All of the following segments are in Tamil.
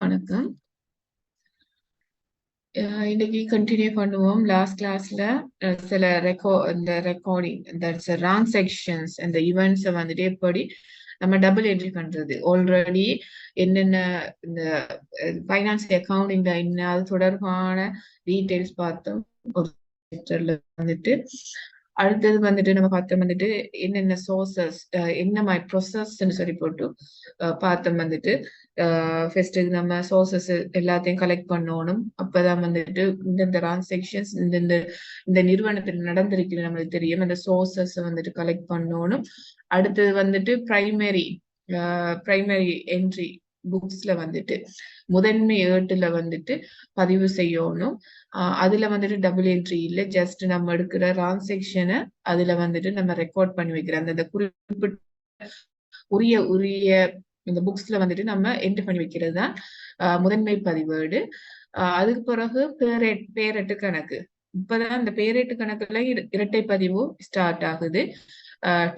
வணக்கம். இன்னைக்கு கண்டினியூ பண்ணுவோம். லாஸ்ட் கிளாஸ்ல சில ரெக்கார்டிங் இந்த டிரான்சாக்ஷன்ஸ் இந்த ஈவெண்ட்ஸை வந்துட்டு எப்படி நம்ம டபுள் என்ட்ரி பண்றது, ஆல்ரெடி என்னென்ன இந்த ஃபைனான்ஸ் அக்கவுண்டிங் என்ன அது தொடர்பான டீட்டெயில்ஸ் பார்த்தோம் ஒரு சாப்டர்ல வந்துட்டு. அடுத்தது வந்துட்டு நம்ம பார்த்தோம் வந்துட்டு என்னென்ன சோர்சஸ் என்ன மாதிரி ப்ரொசஸ்ன்னு சொல்லி போட்டு பார்த்தோம் வந்துட்டு. ஃபர்ஸ்ட் நம்ம சோர்சஸ் எல்லாத்தையும் கலெக்ட் பண்ணணும். அப்பதான் வந்துட்டு இந்த டிரான்சாக்ஷன்ஸ் இந்த நிறுவனத்தில் நடந்திருக்கு நம்மளுக்கு தெரியும். அந்த சோர்சஸ் வந்துட்டு கலெக்ட் பண்ணணும். அடுத்தது வந்துட்டு பிரைமரி என்ட்ரி புக்ஸ்ல வந்துட்டு முதன்மை ஏட்டுல வந்துட்டு பதிவு செய்யணும். அதுல வந்துட்டு டபுள் என்ட்ரி இல்ல, ஜஸ்ட் நம்ம எடுக்கிற டிரான்சாக்ஷனை அதுல வந்துட்டு நம்ம ரெக்கார்ட் பண்ணி வைக்கிறோம். அந்த குறிப்பிட்ட உரிய இந்த புக்ஸ்ல வந்துட்டு நம்ம என்ட்ரி பண்ணி வைக்கிறது தான் முதன்மை பதிவேடு. அதுக்கு பிறகு பேரெட்டு கணக்கு. இப்பதான் இந்த பேரெட்டு கணக்குல இரட்டை பதிவு ஸ்டார்ட் ஆகுது.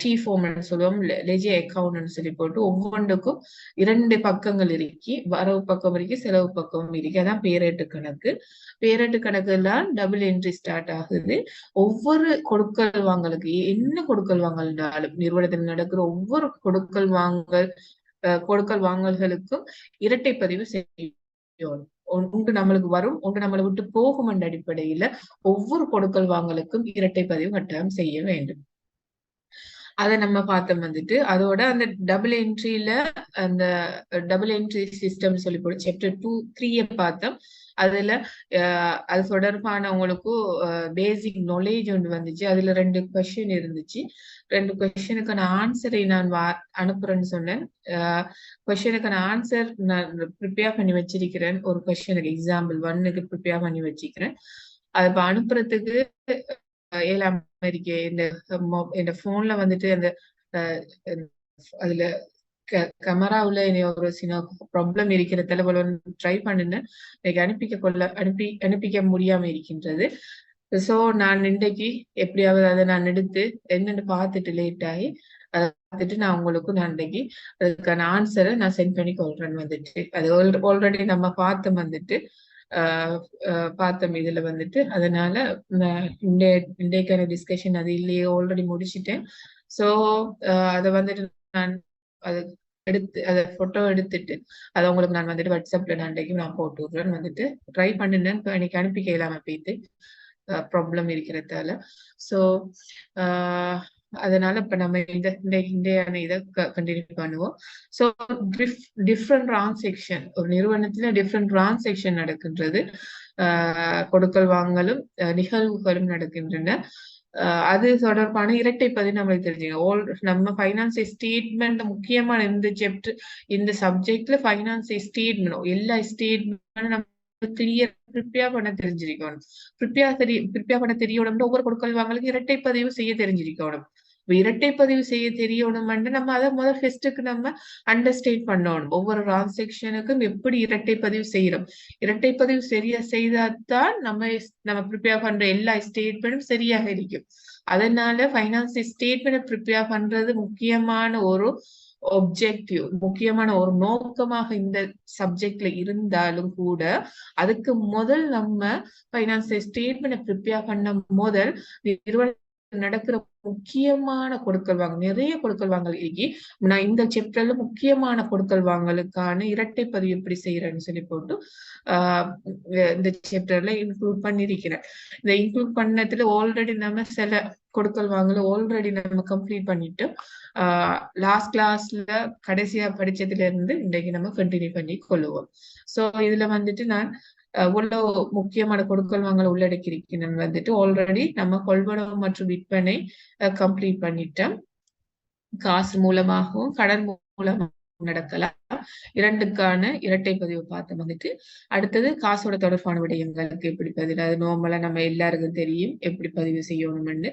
டி ஃபார்ம்னு சொல்லுவோம், லெஜர் அக்கவுண்ட்னு சொல்லி போட்டு ஒவ்வொன்றுக்கும் 2 பக்கங்கள் இருக்கு. வரவு பக்கம் இருக்கு, செலவு பக்கம் இருக்கு. அதான் பேரெட்டு கணக்கு. பேரெட்டு கணக்குலாம் டபுள் என்ட்ரி ஸ்டார்ட் ஆகுது. ஒவ்வொரு கொடுக்கல் வாங்கலுக்கு என்ன கொடுக்கல் வாங்கல்னாலும் நிறுவனத்தில் நடக்கிற ஒவ்வொரு கொடுக்கல் வாங்கல்களுக்கும் இரட்டை பதிவு செய்யும். ஒன்று நம்மளுக்கு வரும், ஒன்று நம்மளை விட்டு போகும் என்ற அடிப்படையில ஒவ்வொரு கொடுக்கல் வாங்கலுக்கும் இரட்டை பதிவு கட்டாயம் செய்ய வேண்டும். அதை நம்ம பார்த்தோம் வந்துட்டு. அதோட அந்த டபுள் என்ட்ரியில அந்த டபுள் என்ட்ரி சிஸ்டம் சொல்லி போட்டு சாப்டர் 2-3 பார்த்தோம். அதுல அது தொடர்பான உங்களுக்கு பேசிக் நாலேஜ் ஒன்று வந்துச்சு. அதுல 2 கொஸ்டின் இருந்துச்சு. 2 கொஸ்டினுக்கான ஆன்சரை நான் அனுப்புறேன்னு சொன்னேன். கொஸ்டினுக்கான ஆன்சர் நான் ப்ரிப்பேர் பண்ணி வச்சிருக்கிறேன். ஒரு கொஸ்டினுக்கு எக்ஸாம்பிள் 1க்கு ப்ரிப்பேர் பண்ணி வச்சிருக்கிறேன். அது இப்ப அனுப்புறதுக்கு 7 இந்த போன்ல வந்துட்டு அந்த அதுல கேமராவுல ஒரு சின்ன ப்ராப்ளம் இருக்கிறதால ட்ரை பண்ணுன்னு அனுப்பிக்க முடியாம இருக்கின்றது. சோ நான் இன்றைக்கு எப்படியாவது அதை நான் எடுத்து என்னன்னு பார்த்துட்டு லேட் ஆகி அதை பார்த்துட்டு நான் உங்களுக்கு நான் இன்றைக்கு அதுக்கான ஆன்சரை நான் சென்ட் பண்ணி கொள்றேன் வந்துட்டு. அது ஆல்ரெடி நம்ம பார்த்தோம் வந்துட்டு. பார்த்தோம் இதுல வந்துட்டு. அதனால இன்றைக்கான டிஸ்கஷன் அது இல்லையே, ஆல்ரெடி முடிச்சுட்டேன். சோ அதை வந்துட்டு நான் அது அதை போட்டோ எடுத்துட்டு அதை உங்களுக்கு நான் வந்துட்டு வாட்ஸ்அப்ல நான் போட்டு விடுறேன் வந்துட்டு. ட்ரை பண்ணினேன், எனக்கு அனுப்பிக்க இல்லாம போயிட்டு ப்ராப்ளம் இருக்கிறதால. சோ அதனால இப்ப நம்ம இதை கண்டினியூ பண்ணுவோம். சோ டிஃப்ரெண்ட் டிரான்சாக்ஷன் ஒரு நிறுவனத்துல டிஃப்ரெண்ட் டிரான்சாக்ஷன் நடக்கின்றது. கொடுக்கல் வாங்கலும் நிகழ்வுகளும் நடக்கின்றன. அது தொடர்பான இரட்டை பதிவு நம்மளுக்கு தெரிஞ்சுங்க. நம்ம ஃபைனான்ஸ் ஸ்டேட்மெண்ட் முக்கியமான இந்த சப்ஜெக்ட்ல ஃபைனான்ஸ் ஸ்டேட்மெண்ட் எல்லா ஸ்டேட்மெண்ட் நம்ம கிளியர் ப்ரிப்பேர் பண்ண தெரிஞ்சிருக்கணும். ப்ரிப்பேர் பண்ண தெரியணும். ஒவ்வொரு கொடுக்கல் வாங்கலுக்கு இரட்டை பதிவு செய்ய தெரிஞ்சிருக்கணும். இரட்டை பதிவு செய்ய தெரியணும். நம்ம அதை முதல் ஃபர்ஸ்ட்டுக்கு நம்ம அண்டர்ஸ்டாண்ட் பண்ணணும். ஒவ்வொரு டிரான்சாக்ஷனுக்கும் எப்படி இரட்டை பதிவு செய்யறோம். இரட்டை பதிவு சரியா செய்தாதான் நம்ம ப்ரிப்பேர் பண்ற எல்லா ஸ்டேட்மெண்ட்டும் சரியாக இருக்கும். அதனால ஃபைனான்ஸ் ஸ்டேட்மெண்ட் ப்ரிப்பேர் பண்றது முக்கியமான ஒரு ஒப்ஜெக்டிவ், முக்கியமான ஒரு நோக்கமாக இந்த சப்ஜெக்ட்ல இருந்தாலும் கூட அதுக்கு முதல் நம்ம ஃபைனான்ஸ் ஸ்டேட்மெண்ட் ப்ரிப்பேர் பண்ண முதல் நிறுவனம் நடக்கிற முக்கியமான கொடுக்கல் வாங்கல், நிறைய கொடுக்கல் வாங்கல் இருக்கு. நான் இந்த சாப்டர்ல முக்கியமான கொடுக்கல் வாங்கலுக்கான இரட்டை பதிவு எப்படி செய்யறேன்னு சொல்லி போட்டு இந்த சாப்டர்ல இன்க்ளூட் பண்ணிருக்கிறேன். இந்த இன்க்ளூட் பண்ணதுல ஆல்ரெடி நம்ம சில கொடுக்கல் வாங்கல ஆல்ரெடி நம்ம கம்ப்ளீட் பண்ணிட்டு லாஸ்ட் கிளாஸ்ல கடைசியா படிச்சதுல இருந்து இன்றைக்கு நம்ம கண்டினியூ பண்ணி கொள்ளுவோம். சோ இதுல வந்துட்டு நான் இவ்வளவு முக்கியமான கொடுக்கல் வாங்கல் உள்ளடக்கியிருக்கிறேன் வந்துட்டு. ஆல்ரெடி நம்ம கொள்வனவு மற்றும் விற்பனை கம்ப்ளீட் பண்ணிட்டோம். காசு மூலமாகவும் கடன் மூலமாகவும் நடக்கலாம். இரண்டுக்கான இரட்டை பதிவு பார்த்து வந்துட்டு. அடுத்தது காசோட தொடர்பான விடயங்களுக்கு எப்படி பதிவு, அது நார்மலா நம்ம எல்லாருக்கும் தெரியும் எப்படி பதிவு செய்யணும்னு.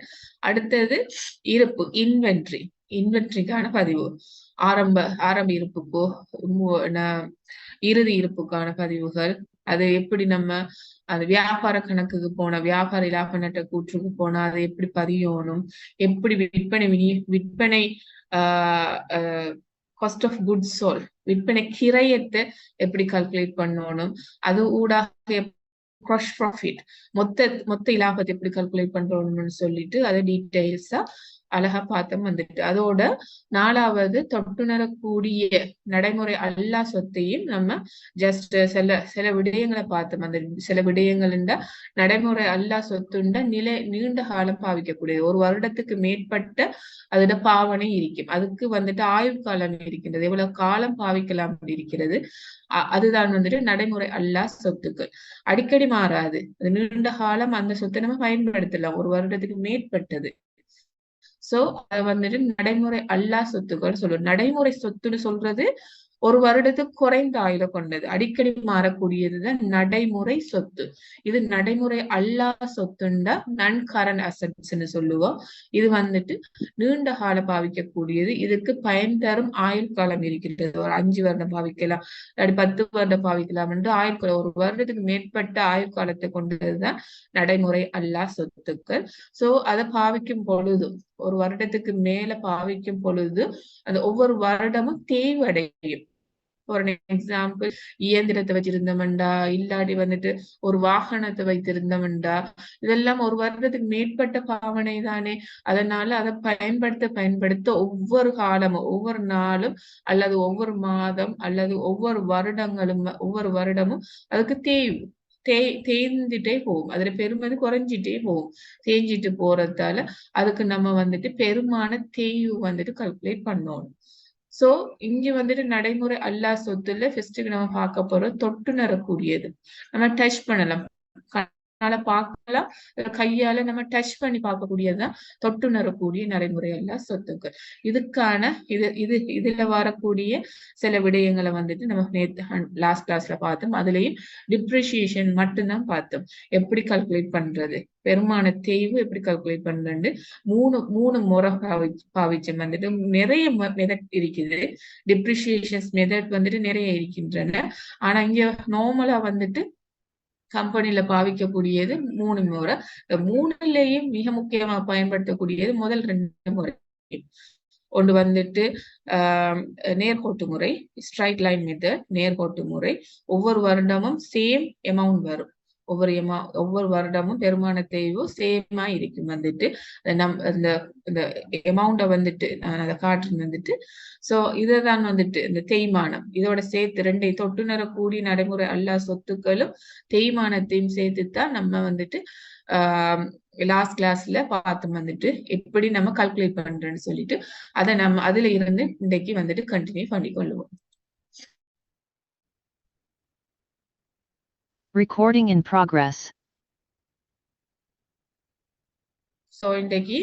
அடுத்தது இருப்பு, இன்வென்ட்ரிக்கான பதிவு, ஆரம்ப இருப்புக்கோ இறுதி இருப்புக்கான பதிவுகள், அது எப்படி நம்ம அது வியாபார கணக்குக்கு போனா, வியாபார இலாப நட்ட கூற்றுக்கு போனா அதை எப்படி பதியணும், எப்படி விற்பனை காஸ்ட் ஆஃப் குட்ஸ் சோல், விற்பனை கிரயத்தை எப்படி கால்குலேட் பண்ணணும், அது ஊடாக க்ராஸ் ப்ராஃபிட், மொத்த இலாபத்தை எப்படி கால்குலேட் பண்றோம்னு சொல்லிட்டு அதை டீடைல்ஸா அழகா பார்த்தோம் வந்துட்டு. அதோட 4வது தொட்டுணரக்கூடிய நடைமுறை அல்லா சொத்தையும் நம்ம ஜஸ்ட் சில விடயங்களை பார்த்தோம். அந்த சில விடயங்கள் நடைமுறை அல்லா சொத்துண்ட நீண்ட காலம் பாவிக்கக்கூடிய, ஒரு வருடத்துக்கு மேற்பட்ட அதோட பாவனை இருக்கும். அதுக்கு வந்துட்டு ஆயுள் காலம் இருக்கின்றது, எவ்வளவு காலம் பாவிக்கலாம் இருக்கிறது. அதுதான் வந்துட்டு நடைமுறை அல்லா சொத்துக்கள். அடிக்கடி மாறாது, அது நீண்ட காலம் அந்த சொத்தை நம்ம பயன்படுத்தலாம், ஒரு வருடத்துக்கு மேற்பட்டது. சோ அது வந்துட்டு நடைமுறை அல்லா சொத்துக்கள் சொல்லுவோம். நடைமுறை சொத்துன்னு சொல்றது ஒரு வருடத்துக்கு குறைந்த ஆயுள கொண்டது, அடிக்கடி மாறக்கூடியதுதான் நடைமுறை சொத்து. இது நடைமுறை அல்லா சொத்துண்டா நான் கரண்ட் அசட்ஸ்ன்னு சொல்லுவோம். இது வந்துட்டு நீண்ட கால பாவிக்கக்கூடியது. இதுக்கு பயன் தரும் ஆயுள் காலம் இருக்கின்றது. ஒரு 5 வருடம் பாவிக்கலாம், 10 வருடம் பாவிக்கலாம் என்று ஆயுள் காலம், ஒரு வருடத்துக்கு மேற்பட்ட ஆயுள் காலத்தை கொண்டதுதான் நடைமுறை அல்லா சொத்துக்கள். சோ அதை பாவிக்கும் பொழுது, ஒரு வருடத்துக்கு மேல பாவிக்கும் பொழுது அந்த ஒவ்வொரு வருடமும் தேய்வடையும். ஒரு எக்ஸாம்பிள், இயந்திரத்தை வச்சிருந்தோம்டா, இல்லாடி வந்துட்டு ஒரு வாகனத்தை வைத்திருந்தோம்டா, இதெல்லாம் ஒரு வருடத்துக்கு மேற்பட்ட பாவனை தானே. அதனால அதை பயன்படுத்த ஒவ்வொரு காலமும், ஒவ்வொரு நாளும், அல்லது ஒவ்வொரு மாதம், அல்லது ஒவ்வொரு வருடமும் அதுக்கு தேய்ந்துட்டே போகும். அதுல பெருமதி குறைஞ்சிட்டே போகும். தேஞ்சிட்டு போறதால அதுக்கு நம்ம வந்துட்டு பெருமான தேய்வு வந்துட்டு கால்குலேட் பண்ணணும். சோ இங்க வந்துட்டு நடைமுறை அல்லா சொத்துல ஃபர்ஸ்ட்டுக்கு நம்ம பார்க்க போறோம் தொட்டுணரக்கூடியது. நம்ம டச் பண்ணலாம், கண்ணால பார்க்கலாம், கையால நம்ம டச் பண்ணி பார்க்கக்கூடியதுதான் தொட்டுணரக்கூடிய நடைமுறை அல்லா சொத்துக்கள். இதுக்கான இதுல வரக்கூடிய சில விடயங்களை வந்துட்டு நம்ம நேற்று லாஸ்ட் கிளாஸ்ல பார்த்தோம். அதுலயும் டிப்ரிசியேஷன் மட்டும்தான் பார்த்தோம், எப்படி கால்குலேட் பண்றது, பெருமான தேய்வு எப்படி கால்குலேட் பண்றது, மூணு முறை பாவிச்சம் வந்துட்டு நிறைய மெத்தட் இருக்குது. டிப்ரிசியேஷன் மெத்தட் வந்துட்டு நிறைய இருக்கின்றன. ஆனா இங்க நார்மலா வந்துட்டு கம்பெனில பாவிக்கக்கூடியது 3 முறை. 3லயும் மிக முக்கியமா பயன்படுத்தக்கூடியது முதல் 2 முறை. ஒன்று வந்துட்டு நேர்கோட்டு முறை, ஸ்ட்ரைட் லைன் மெத்தட், நேர்கோட்டு முறை. ஒவ்வொரு வருடமும் சேம் அமௌண்ட் வரும். ஒவ்வொரு வருடமும் பெருமான தேய்வு சேமா இருக்கும் வந்துட்டு. இந்த அமௌண்ட வந்துட்டு நான் அதை காட்டுறது வந்துட்டு. சோ இதுதான் வந்துட்டு இந்த தேய்மானம். இதோட சேர்த்து 2 தொட்டுணரக்கூடிய நடைமுறை அல்லா சொத்துக்களும் தேய்மானத்தையும் சேர்த்துதான் நம்ம வந்துட்டு லாஸ்ட் கிளாஸ்ல பார்த்து வந்துட்டு எப்படி நம்ம கால்குலேட் பண்றோம்னு சொல்லிட்டு அதை நம்ம அதுல இருந்து இன்றைக்கு வந்துட்டு கண்டினியூ பண்ணி கொள்ளுவோம். Recording in progress. So இன்றைக்கு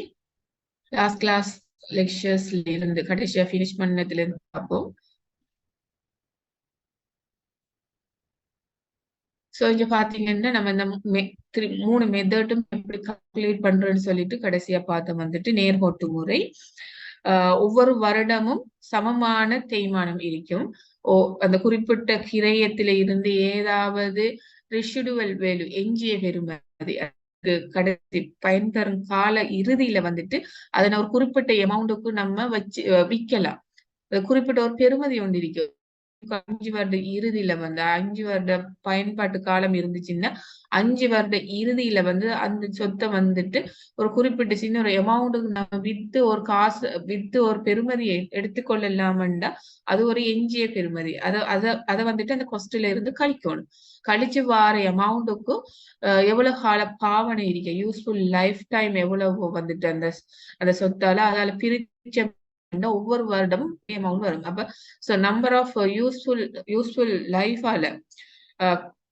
லாஸ்ட் கிளாஸ் லெக்சர்ஸ்ல இருந்து கடைசியா ஃபினிஷ் பண்ணதுல இருந்து பார்ப்போம். சோ இங்க பாத்தீங்கன்னா நம்ம இந்த 3 மெத்தடும் எப்படி கால்குலேட் பண்றோம்னு சொல்லிட்டு கடைசியா பார்த்தோம் வந்துட்டு நேர்கோட்டு முறை. ஒவ்வொரு வருடமும் சமமான தேய்மானம் இருக்கும். அந்த குறிப்பிட்ட கிரயத்தில இருந்து ஏதாவது ரெசிடுவல் வேல்யூ, எஞ்சிய பெறுமதி, கடைசி பயன் தரும் கால இறுதியில வந்துட்டு அதனை ஒரு குறிப்பிட்ட அமௌண்ட்டுக்கு நம்ம வச்சு விற்கலாம். குறிப்பிட்ட ஒரு பெறுமதி ஒன்று இருக்கு. 5 வருட இறுதியில வந்து 5 வருட பயன்பாட்டு காலம் இருந்துச்சுன்னா 5 வருட இறுதியில வந்து அந்த சொத்தை வந்துட்டு ஒரு குறிப்பிட்ட சின்ன ஒரு அமௌண்ட்டுக்கு நம்ம வித்து ஒரு பெறுமதியை எடுத்துக்கொள்ளலாம்டா அது ஒரு எஞ்சிய பெறுமதி. அதை வந்துட்டு அந்த கொஸ்டில இருந்து கழிக்கணும். கழிச்சு வார அமௌண்ட்டுக்கும் எவ்வளவு கால பாவனை இருக்கு, யூஸ்ஃபுல் லைஃப் டைம் எவ்வளவு வந்துட்டு அந்த சொத்தால அதால பிரிச்ச ஒவ்வொரு வருடமும் அமௌண்ட் வரும். அப்ப சோ நம்பர் ஆஃப் யூஸ்ஃபுல் லைஃபால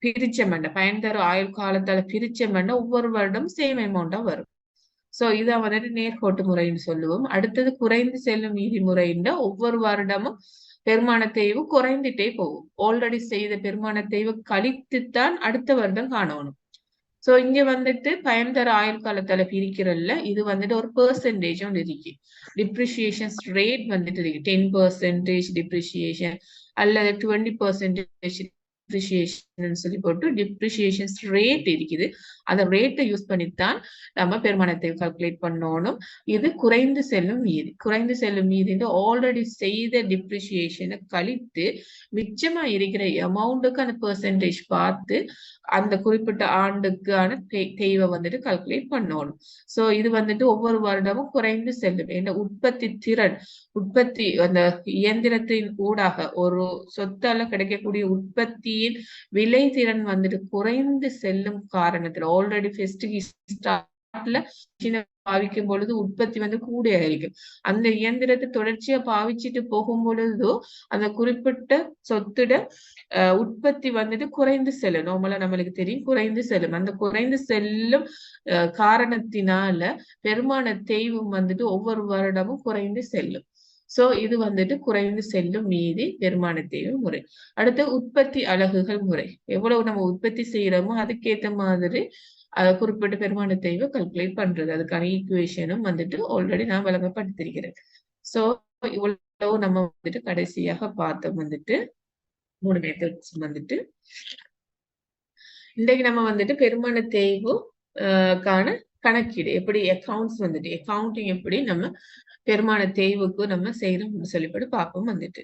பிரிச்சமெண்ட, பயன் தரும் ஆயுள் காலத்தால பிரிச்சமெண்ட ஒவ்வொரு வருடமும் சேம் அமௌண்டா வரும். சோ இத வந்துட்டு நேர்கோட்டு முறைன்னு சொல்லுவோம். அடுத்தது குறைந்து செல்லும் நீதி முறைன்ற ஒவ்வொரு வருடமும் பெருமான தேய்வு குறைந்துட்டே போகும். ஆல்ரெடி செய்த பெருமான தேய்வு கழித்துத்தான் அடுத்த வருடம் காணணும். சோ இங்க வந்துட்டு பயன் தர ஆயுள் காலத்தால பிரிக்கிறல்ல, இது வந்துட்டு ஒரு பெர்சன்டேஜ் ஒன்று இருக்கு. டிப்ரிசியேஷன் ரேட் வந்துட்டு இருக்கு. 10% டிப்ரிசியேஷன் அல்லது 20% டிப்ரிசியேஷன் சொல்லி போட்டு டிப்ரிசியேஷன் ரேட் இருக்குது. அந்த ரேட்டை யூஸ் பண்ணித்தான் நம்ம பெருமானத்தை கால்குலேட் பண்ணணும். இது குறைந்து செல்லும் மீதி. குறைந்து செல்லும் மீதி ஆல்ரெடி செய்த டிப்ரிசியேஷனை கழித்து மிச்சமா இருக்கிற அமௌண்ட்டுக்கு அந்த பெர்சன்டேஜ் பார்த்து அந்த குறிப்பிட்ட ஆண்டுக்கான தேவை வந்துட்டு கால்குலேட் பண்ணணும். சோ இது வந்துட்டு ஒவ்வொரு வருடமும் குறைந்து செல்லும். ஏன்னா உற்பத்தி திறன், உற்பத்தி அந்த இயந்திரத்தின் ஊடாக ஒரு சொத்தால கிடைக்கக்கூடிய உற்பத்தியின் விலை திறன் வந்துட்டு குறைந்து செல்லும் காரணத்துல ஆல்ரெடி ஸ்டார்ட்ல பாவிக்கும் பொழுது உற்பத்தி வந்து கூட இருக்கும். அந்த இயந்திரத்தை தொடர்ச்சியா பாவிச்சுட்டு போகும் பொழுதோ அந்த குறிப்பிட்ட சொத்துட உற்பத்தி வந்துட்டு குறைந்து செல்லும். நார்மலா நம்மளுக்கு தெரியும் குறைந்து செல்லும். அந்த குறைந்து செல்லும் காரணத்தினால பெருமான தேய்வும் வந்துட்டு ஒவ்வொரு வருடமும் குறைந்து செல்லும். சோ இது வந்துட்டு குறைந்து செல்லும் மீதி பெருமான தேய்வு முறை. அடுத்து உற்பத்தி அலகுகள் முறை. எவ்வளவு நம்ம உற்பத்தி செய்யறோமோ அதுக்கேற்ற மாதிரி குறிப்பிட்ட பெருமான தேய்வை கால்குலேட் பண்றது. அதுக்கான ஈக்குவேஷனும் வந்துட்டு ஆல்ரெடி நான் விளங்கப்படுத்திருக்கிறேன். சோ இவ்வளவு நம்ம வந்துட்டு கடைசியாக பார்த்தோம் வந்துட்டு 3 மெத்தட்ஸ் வந்துட்டு. இன்றைக்கு நம்ம வந்துட்டு பெருமான தேய்வு கான கணக்கீடு எப்படி அக்கௌண்ட்ஸ் வந்துட்டு அக்கௌண்டிங் எப்படி நம்ம பெருமான தேய்வுக்கு நம்ம செய்யறோம்னு சொல்லிப்பட்டு பார்ப்போம் வந்துட்டு.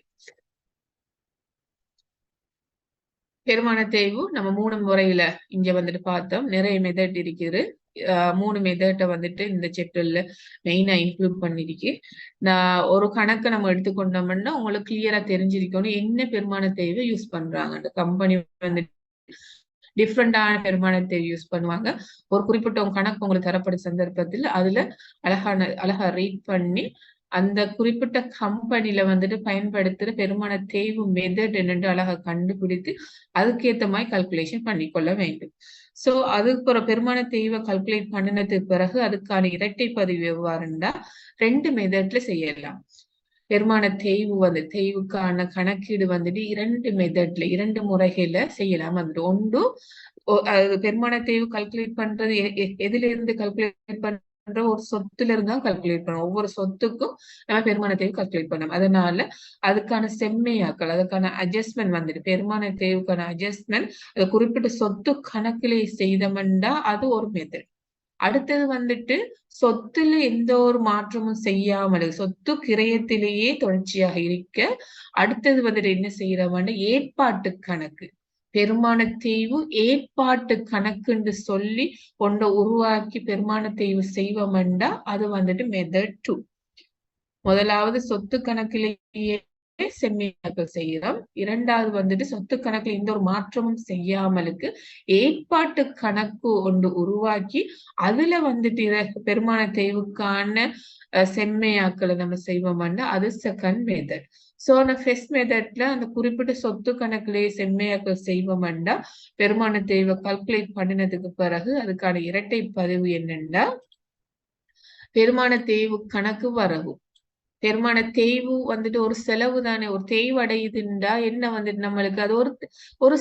பெருமான தேய்வு நம்ம 3 முறையில இங்க வந்துட்டு பார்த்தோம். நிறைய மெத்தட் இருக்குது. 3 மெத்தட்டை வந்துட்டு இந்த சாப்டர்ல மெயினா இன்க்ளூட் பண்ணிருக்கு. நான் ஒரு கணக்கை நம்ம எடுத்துக்கொண்டோம்னா உங்களுக்கு கிளியரா தெரிஞ்சிருக்கணும் என்ன பெருமான தேய்வை யூஸ் பண்றாங்க. அந்த கம்பெனி வந்துட்டு டிஃப்ரெண்டான பெருமான தேய்வு யூஸ் பண்ணுவாங்க. ஒரு குறிப்பிட்ட கணக்கு உங்களுக்கு தரப்படும் சந்தர்ப்பத்தில் அதுல அழகா ரீட் பண்ணி அந்த குறிப்பிட்ட கம்பெனில வந்துட்டு பயன்படுத்துற பெருமான தேய்வு மெத்தட் என்னன்னு அழகா கண்டுபிடித்து அதுக்கேற்ற மாதிரி கால்குலேஷன் பண்ணிக்கொள்ள வேண்டும். சோ அதுக்கு ஒரு பெருமான தேய்வை கால்குலேட் பண்ணினதுக்கு பிறகு அதுக்கான இரட்டை பதிவு எவ்வாறுண்டா 2 மெத்தட்ல செய்யலாம். பெருமான தேய்வு வந்து தேய்வுக்கான கணக்கீடு வந்துட்டு 2 மெத்தட்ல 2 முறைகள்ல செய்யலாம். வந்துட்டு ஒன்று பெருமான தேய்வு கால்குலேட் பண்றது எதுல இருந்து கால்குலேட் பண்ற ஒரு சொத்துல இருந்தா கால்குலேட் பண்ணுவோம். ஒவ்வொரு சொத்துக்கும் நம்ம பெருமான தேய்வு கால்குலேட் பண்ணோம். அதனால அதுக்கான செம்மையாக்கள் அதுக்கான அட்ஜஸ்ட்மெண்ட் வந்துட்டு பெருமான தேய்வுக்கான அட்ஜஸ்ட்மெண்ட் அது குறிப்பிட்ட சொத்து கணக்கிலே செய்தோம்னா அது ஒரு மெத்தட். அடுத்தது வந்துட்டு சொத்துல எந்த ஒரு மாற்றமும் செய்யாமல் சொத்து கிரயத்திலேயே தொடர்ச்சியாக இருக்க அடுத்தது வந்துட்டு என்ன செய்யறோம்னா ஏற்பாட்டு கணக்கு பெருமான தேய்வு ஏற்பாட்டு கணக்குன்னு சொல்லி கொண்ட உருவாக்கி பெருமான தேய்வு செய்வோம்டா அது வந்துட்டு மெத்தட் 2. முதலாவது சொத்து கணக்கிலேயே செம்மையாக்கல் செய்யறோம். இரண்டாவது வந்துட்டு சொத்து கணக்குல எந்த ஒரு மாற்றமும் செய்யாமலுக்கு ஏற்பாட்டு கணக்கு ஒன்று உருவாக்கி அதுல வந்துட்டு பெருமான தேய்வுக்கான செம்மையாக்களை நம்ம செய்வோம்னா அது செகண்ட் மெத்தட். சோ அந்த ஃபர்ஸ்ட் மெத்தட்ல அந்த குறிப்பிட்ட சொத்து கணக்குலேயே செம்மையாக்கல் செய்வோம்னா பெருமான தேய்வை கால்குலேட் பண்ணினதுக்கு பிறகு அதுக்கான இரட்டை பதிவு என்னன்னா பெருமான தேய்வு கணக்கு வரவு. பெருமான தேய்வு வந்துட்டு ஒரு செலவு தானே. ஒரு தேய்வு அடையுதுண்டா என்ன வந்துட்டு நம்மளுக்கு அது ஒரு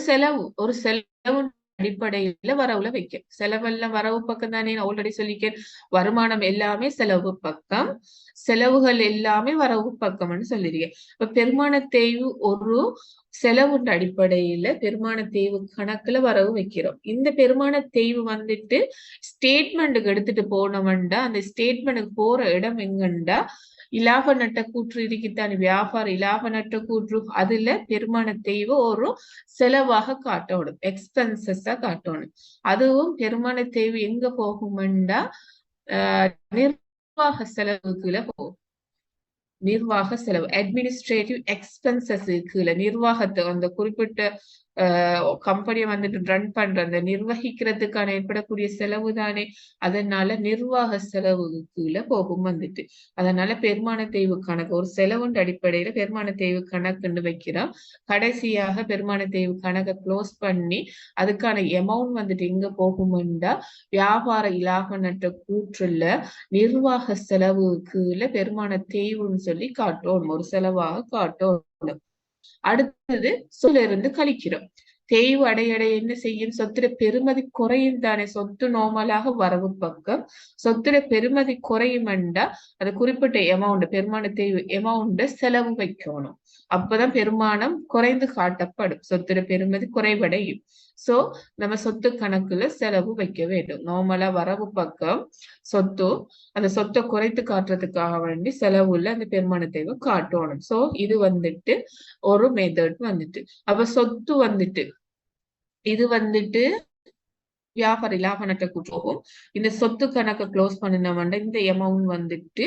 செலவு அடிப்படையில வரவுல வைக்க. செலவெல்லாம் வரவு பக்கம் தானே. ஆல்ரெடி சொல்லிக்கேன் வருமானம் எல்லாமே செலவு பக்கம் செலவுகள் எல்லாமே வரவு பக்கம்னு சொல்லிருக்கேன். இப்ப பெருமான தேய்வு ஒரு செலவு அடிப்படையில பெருமான தேய்வு கணக்குல வரவு வைக்கிறோம். இந்த பெருமான தேய்வு வந்துட்டு ஸ்டேட்மெண்ட்டுக்கு எடுத்துட்டு போனோம்டா அந்த ஸ்டேட்மெண்ட்டுக்கு போற இடம் எங்கண்டா இலாப நட்ட கூற்று இருக்குத்தானே வியாபார இலாப நட்ட கூற்று அதுல பெருமான தேய்வு ஒரு செலவாக காட்டணும் எக்ஸ்பென்சஸா காட்டணும். அதுவும் பெருமான தேய்வு எங்க போகும்டா நிர்வாக செலவுக்குள்ள போகும். நிர்வாக செலவு அட்மினிஸ்ட்ரேட்டிவ் எக்ஸ்பென்சஸ் கீழே நிர்வாகத்தை அந்த குறிப்பிட்ட கம்பெனியை வந்துட்டு ரன் பண்ற அந்த நிர்வகிக்கிறதுக்கான ஏற்படக்கூடிய செலவு தானே. அதனால நிர்வாக செலவு கீழே போகும் வந்துட்டு. அதனால பெருமான தேய்வு கணக்கு ஒரு செலவுன்ற அடிப்படையில பெருமான தேய்வு கணக்குன்னு வைக்கிறோம். கடைசியாக பெருமான தேய்வு கணக்கை க்ளோஸ் பண்ணி அதுக்கான அமௌண்ட் வந்துட்டு எங்க போகும்டா வியாபார இலாப நட்ட கூற்றுல நிர்வாக செலவு கீழே பெருமான தேய்வுன்னு சொல்லி காட்டணும். ஒரு செலவாக காட்டணும். அடுத்தது சொல்ல இருந்து கழிக்கிறோம். தேய்வு அடைய என்ன செய்யும் சொத்துல பெருமதி குறையும் தானே. சொத்து நார்மலாக வரவு பக்கம் சொத்துல பெருமதி குறையும்டா அது குறிப்பிட்ட அமௌண்ட் பெருமான தேய்வு அமௌண்ட செலவு வைக்கணும். அப்பதான் பெருமானம் குறைந்து காட்டப்படும், சொத்துல பெருமதி குறைவடையும். சோ நம்ம சொத்து கணக்குல செலவு வைக்க வேண்டும். நார்மலா வரவு பக்கம் சொத்து, அந்த சொத்தை குறைத்து காட்டுறதுக்காக வேண்டி செலவுல அந்த பெருமான தேவை காட்டணும். சோ இது வந்துட்டு ஒரு மெத்தட் வந்துட்டு. அப்ப சொத்து வந்துட்டு இது வந்துட்டு வியாபார லாப நட்ட கூற்றுக்கும் இந்த சொத்து கணக்கை க்ளோஸ் பண்ணினோம்னா இந்த அமௌண்ட் வந்துட்டு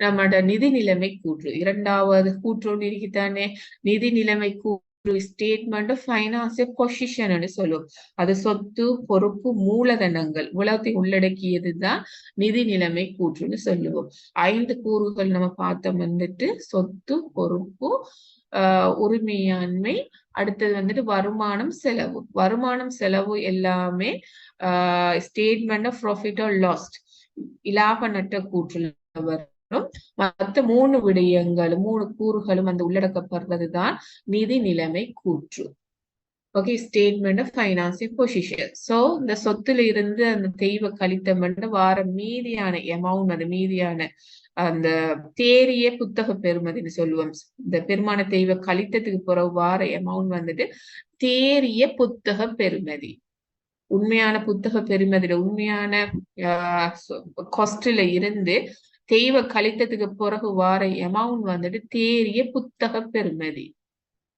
நம்மளோட நிதி நிலைமை கூற்று. இரண்டாவது கூற்று ஒன்று இருக்குதானே, நிதி நிலைமை கூற்று, ஸ்டேட்மெண்ட் ஆஃப் ஃபைனான்சியல் பொசிஷன் சொல்லுவோம். அது சொத்து, பொறுப்பு, மூலதனங்கள் உலகத்தை உள்ளடக்கியதுதான் நிதி நிலைமை கூற்றுன்னு சொல்லுவோம். 5 கூறுகள் நம்ம பார்த்தோம் வந்துட்டு சொத்து, பொறுப்பு, உரிமையாண்மை, அடுத்தது வந்துட்டு வருமானம், செலவு. வருமானம், செலவு எல்லாமே statement of profit or loss இலாப நட்ட கூற்றுல வரும். மற்ற 3 விடயங்களும் 3 கூறுகளும் அந்த உள்ளடக்கப்படுறதுதான் நிதி நிலைமை கூற்று. Okay, statement of financial position. So இந்த சொத்துல இருந்து அந்த தெய்வ கழித்தம் வார மீதியான அமௌண்ட், அது மீதியான அந்த தேறிய புத்தக பெறுமதின்னு சொல்லுவோம். இந்த பெருமான தெய்வ கழித்ததுக்கு பிறகு வார அமௌண்ட் வந்துட்டு தேறிய புத்தக பெறுமதி. உண்மையான புத்தக பெறுமதியில உண்மையான காஸ்ட்ல இருந்து தெய்வ கழித்ததுக்கு பிறகு வார அமௌண்ட் வந்துட்டு தேறிய புத்தக பெறுமதி.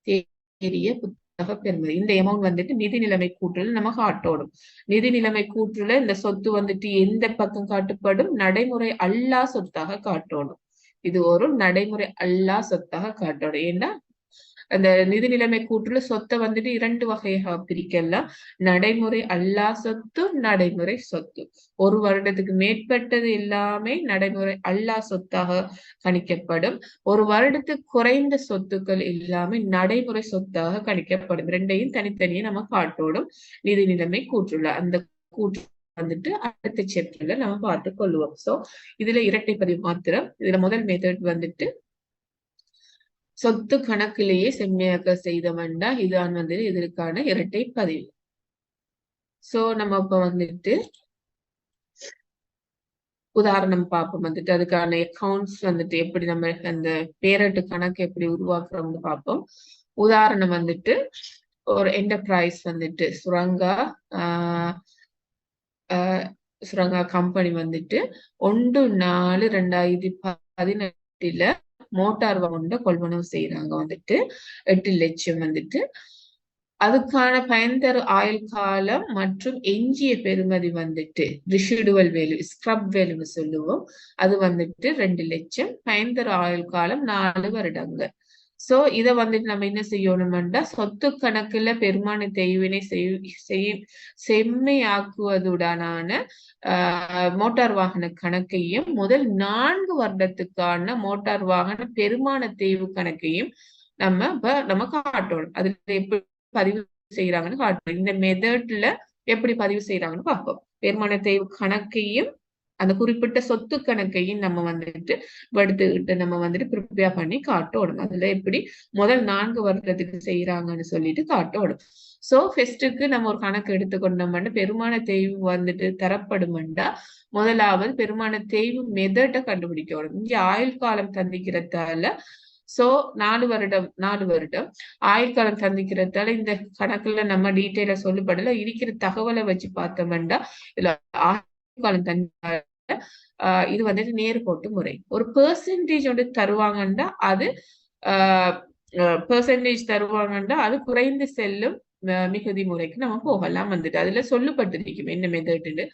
தேறிய புத்தக பெறுமதி. இந்த அமௌண்ட் வந்துட்டு நிதி நிலைமை கூற்றுல நம்ம காட்டணும். நிதி நிலைமை கூற்றுல இந்த சொத்து வந்துட்டு எந்த பக்கம் காட்டப்படும், நடைமுறை அல்லா சொத்தாக காட்டணும். இது ஒரு நடைமுறை அல்லா சொத்தாக காட்டணும். ஏன்னா அந்த நிதி நிலைமை கூற்றுல சொத்தை வந்துட்டு 2 வகையாக பிரிக்கலாம். நடைமுறை அல்லா சொத்து, நடைமுறை சொத்து. 1 வருடத்துக்கு மேற்பட்டது எல்லாமே நடைமுறை அல்லா சொத்தாக கணிக்கப்படும். 1 வருடத்துக்கு குறைந்த சொத்துக்கள் எல்லாமே நடைமுறை சொத்தாக கணிக்கப்படும். 2ஐயும் தனித்தனியே நம்ம காட்டோடும் நிதி நிலைமை கூற்றுல. அந்த கூற்று வந்துட்டு அடுத்த சாப்டர்ல நம்ம பார்த்து கொள்வோம். சோ இதுல இரட்டை பதிவு மாத்திரம். இதுல முதல் மெத்தட் வந்துட்டு சொத்து கணக்கிலேயே செம்மையாக்க செய்தவன்டா இதான் வந்து இதற்கான இரட்டை பதிவு. சோ நம்ம இப்ப வந்துட்டு உதாரணம் பார்ப்போம். வந்துட்டு அதுக்கான அக்கௌண்ட்ஸ் வந்துட்டு எப்படி நம்ம அந்த பேரட்டு கணக்கு எப்படி உருவாக்குறோம்னு பார்ப்போம். உதாரணம் வந்துட்டு ஒரு என்டர்பிரைஸ் வந்துட்டு சுரங்கா கம்பெனி வந்துட்டு 1/4/2018 மோட்டார் வாகன கொள்வனவு செய்யறாங்க வந்துட்டு 8 லட்சம் வந்துட்டு. அதுக்கான பயன்தரு ஆயுள் காலம் மற்றும் எஞ்சிய பெறுமதி வந்துட்டு ரிசிடுவல் வேல்யூ, ஸ்கிரப் வேல்யூன்னு சொல்லுவோம். அது வந்துட்டு 2 லட்சம். பயன்தரு ஆயுள் காலம் 4 வருடங்கள். சோ இத வந்துட்டு நம்ம என்ன செய்யணும்னா சொத்து கணக்குல பெருமான தெய்வினை செம்மையாக்குவதுடனான மோட்டார் வாகன கணக்கையும் முதல் 4 வருடத்துக்கான மோட்டார் வாகன பெருமான தெய்வு கணக்கையும் நம்ம காட்டணும். அதுல எப்படி பதிவு செய்யறாங்கன்னு காட்டணும். இந்த மெத்தட்ல எப்படி பதிவு செய்யறாங்கன்னு பார்ப்போம். பெருமான தெய்வு கணக்கையும் அந்த குறிப்பிட்ட சொத்து கணக்கையும் நம்ம வந்துட்டு எடுத்துக்கிட்டு நம்ம வந்துட்டு ப்ரிப்பேர் பண்ணி காட்டணும். அதுல எப்படி முதல் 4 வருடத்துக்கு செய்யறாங்கன்னு சொல்லிட்டு காட்டணும். சோ ஃபர்ஸ்டுக்கு நம்ம ஒரு கணக்கு எடுத்துக்கொண்டோம்னா பெருமான தெய்வு வந்துட்டு தரப்படுமெண்டா முதலாவது பெருமான தெய்வு மெத்தட்டை கண்டுபிடிக்கணும். இங்க ஆயுள் காலம் தந்திக்கிறதால சோ 4 வருடம் ஆயுள் காலம் தந்திக்கிறதால இந்த கணக்குல நம்ம டீட்டெயிலா சொல்லப்படல. இருக்கிற தகவலை வச்சு பார்த்தோம்னா இதுல ஆயுள் காலம் தந்த இது வந்துட்டு நேர்கோட்டு முறை. ஒரு பெர்சன்டேஜ் வந்து தருவாங்கன்னா அது குறைந்து செல்லும் மிகுதி முறைக்கு நம்ம போகலாம் வந்துட்டு. அதுல சொல்லப்பட்டிருக்கும் என்ன மெத்தட்னு.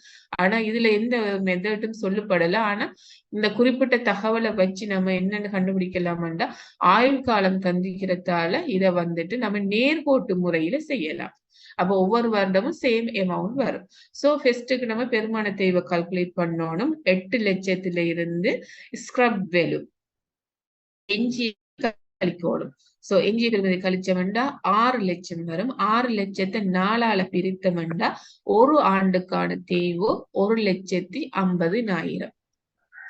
ஆனா இதுல எந்த மெத்தட்டும் சொல்லப்படல. ஆனா இந்த குறிப்பிட்ட தகவலை வச்சு நம்ம என்னன்னு கண்டுபிடிக்கலாம்டா ஆயுள் காலம் தந்திக்கிறதால இத வந்துட்டு நம்ம நேர்கோட்டு முறையில செய்யலாம். அப்போ ஒவ்வொரு வருடமும் சேம் அமௌண்ட் வரும். சோ ஃபர்ஸ்டுக்கு நம்ம பெருமான தெய்வ கால்குலேட் பண்ணணும். 8 லட்சத்துல இருந்து ஸ்கிரப் வேல்யூ எஞ்சி கழிக்கணும். சோ எஞ்சிய பெருமதி கழிச்சவன்டா 6 லட்சம் வரும். 6 லட்சத்தை 4ஆல பிரித்தவன்டா ஒரு ஆண்டுக்கான தேய்வு 1,50,000.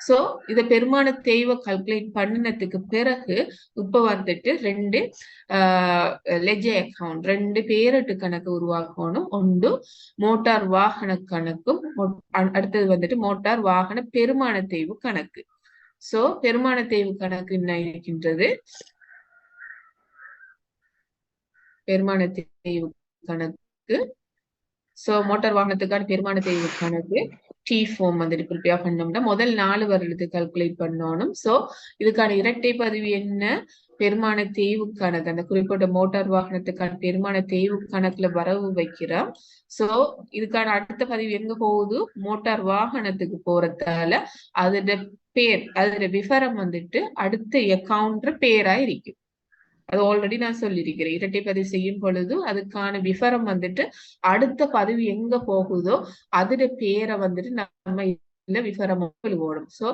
சோ இத பெருமான தெய்வ கால்குலேட் பண்ணினதுக்கு பிறகு இப்ப வந்துட்டு 2 லெஜர் அக்கௌண்ட், 2 பேரட்டு கணக்கு உருவாக்கணும். ஒன்று மோட்டார் வாகன கணக்கும், அடுத்தது வந்துட்டு மோட்டார் வாகன பெருமான தெய்வு கணக்கு. சோ பெருமான தெய்வு கணக்கு என்ன இருக்கின்றது, பெருமான தேய்வு கணக்கு. சோ மோட்டார் வாகனத்துக்கான பெருமான தேய்வு கணக்கு டி ஃபார்ம் வந்துட்டு ப்ரிப்பேர் பண்ணோம்னா முதல் 4 வருடத்துக்கு கால்குலேட் பண்ணணும். சோ இதுக்கான இரட்டை பதிவு என்ன, பெருமான தேய்வு கணக்கு, அந்த குறிப்பிட்ட மோட்டார் வாகனத்துக்கான பெருமான தேய்வு கணக்குல வரவு வைக்கிறோம். சோ இதுக்கான அடுத்த பதிவு எங்க போகுது, மோட்டார் வாகனத்துக்கு போறதால அதோட பேர், அதோட விவரம் வந்துட்டு அடுத்த அக்கவுண்ட் பேரா இருக்கும். அது ஆல்ரெடி நான் சொல்லியிருக்கிறேன். இரட்டை பதிவு செய்யும் பொழுது அதுக்கான விவரம் வந்துட்டு அடுத்த பதிவு எங்க போகுதோ அதோட பேரை வந்துட்டு நம்ம இதுல விவரமா எழுதணும். சோ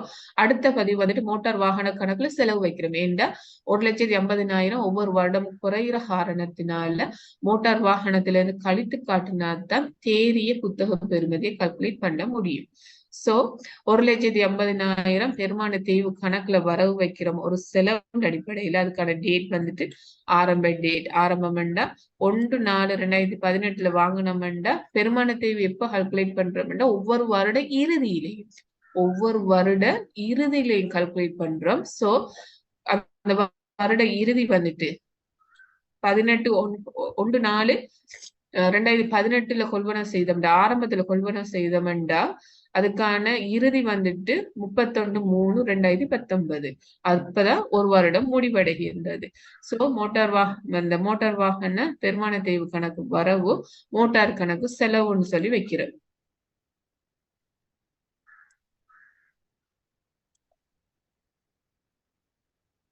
அடுத்த பதிவு வந்துட்டு மோட்டார் வாகன கணக்குல செலவு வைக்கிறோம். ஏண்டா 1,80,000 ஒவ்வொரு வருடமும் குறைகிற காரணத்தினால மோட்டார் வாகனத்துல இருந்து கழித்து காட்டினால்தான் தேறிய புத்தக பெறுமதியை கால்குலேட் பண்ண முடியும். சோ 1,80,000 பெருமான தேய்வு கணக்குல வரவு வைக்கிறோம் ஒரு செலவு அடிப்படையில. அதுக்கான டேட் வந்துட்டு ஆரம்ப டேட், ஆரம்பம்டா 1/4/2018 வாங்கினோம்டா பெருமான தேய்வு எப்ப கால்குலேட் பண்றோம்டா ஒவ்வொரு வருட இறுதியிலையும் கால்குலேட் பண்றோம். சோ அந்த வருட இறுதி வந்துட்டு 1/4/2018 கொள்வனம் செய்தோம்டா, ஆரம்பத்துல கொள்வனம் செய்தோம்டா அதுக்கான இறுதி வந்துட்டு 31/3/2019. அப்பதான் ஒரு வருடம் முடிவடைகின்றது. சோ மோட்டார் வாகன பெருமான தேய்வு கணக்கு வரவு, மோட்டார் கணக்கு செலவுன்னு சொல்லி வைக்கிறோம்.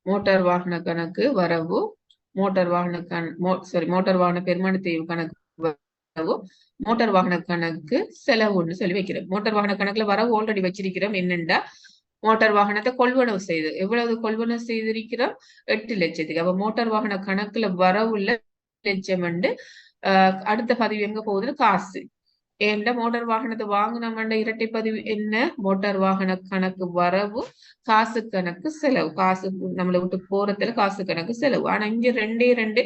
மோட்டார் வாகன கணக்கு வரவு, மோட்டார் வாகன பெருமான தேய்வு கணக்கு வரவு, மோட்டார் வாகன கணக்கு செலவுன்னு சொல்லி வைக்கிறோம். மோட்டார் வாகன கணக்குல வரவு ஆல்ரெடி வச்சிருக்கிறோம். என்னண்டா மோட்டார் வாகனத்தை கொள்வனவு செய்து எவ்வளவு கொள்வனவு செய்திருக்கிறோம், 8 லட்சத்துக்கு. அப்ப மோட்டார் வாகன கணக்குல வரவுள்ள லட்சம் அடுத்த பதிவு எங்க போகுதுன்னு காசு. ஏன்டா மோட்டார் வாகனத்தை வாங்கினோம்னா இரட்டை பதிவு என்ன, மோட்டார் வாகன கணக்கு வரவு, காசு கணக்கு செலவு. காசு நம்மளை விட்டு போறதுல காசு கணக்கு செலவு. ஆனா இங்க ரெண்டு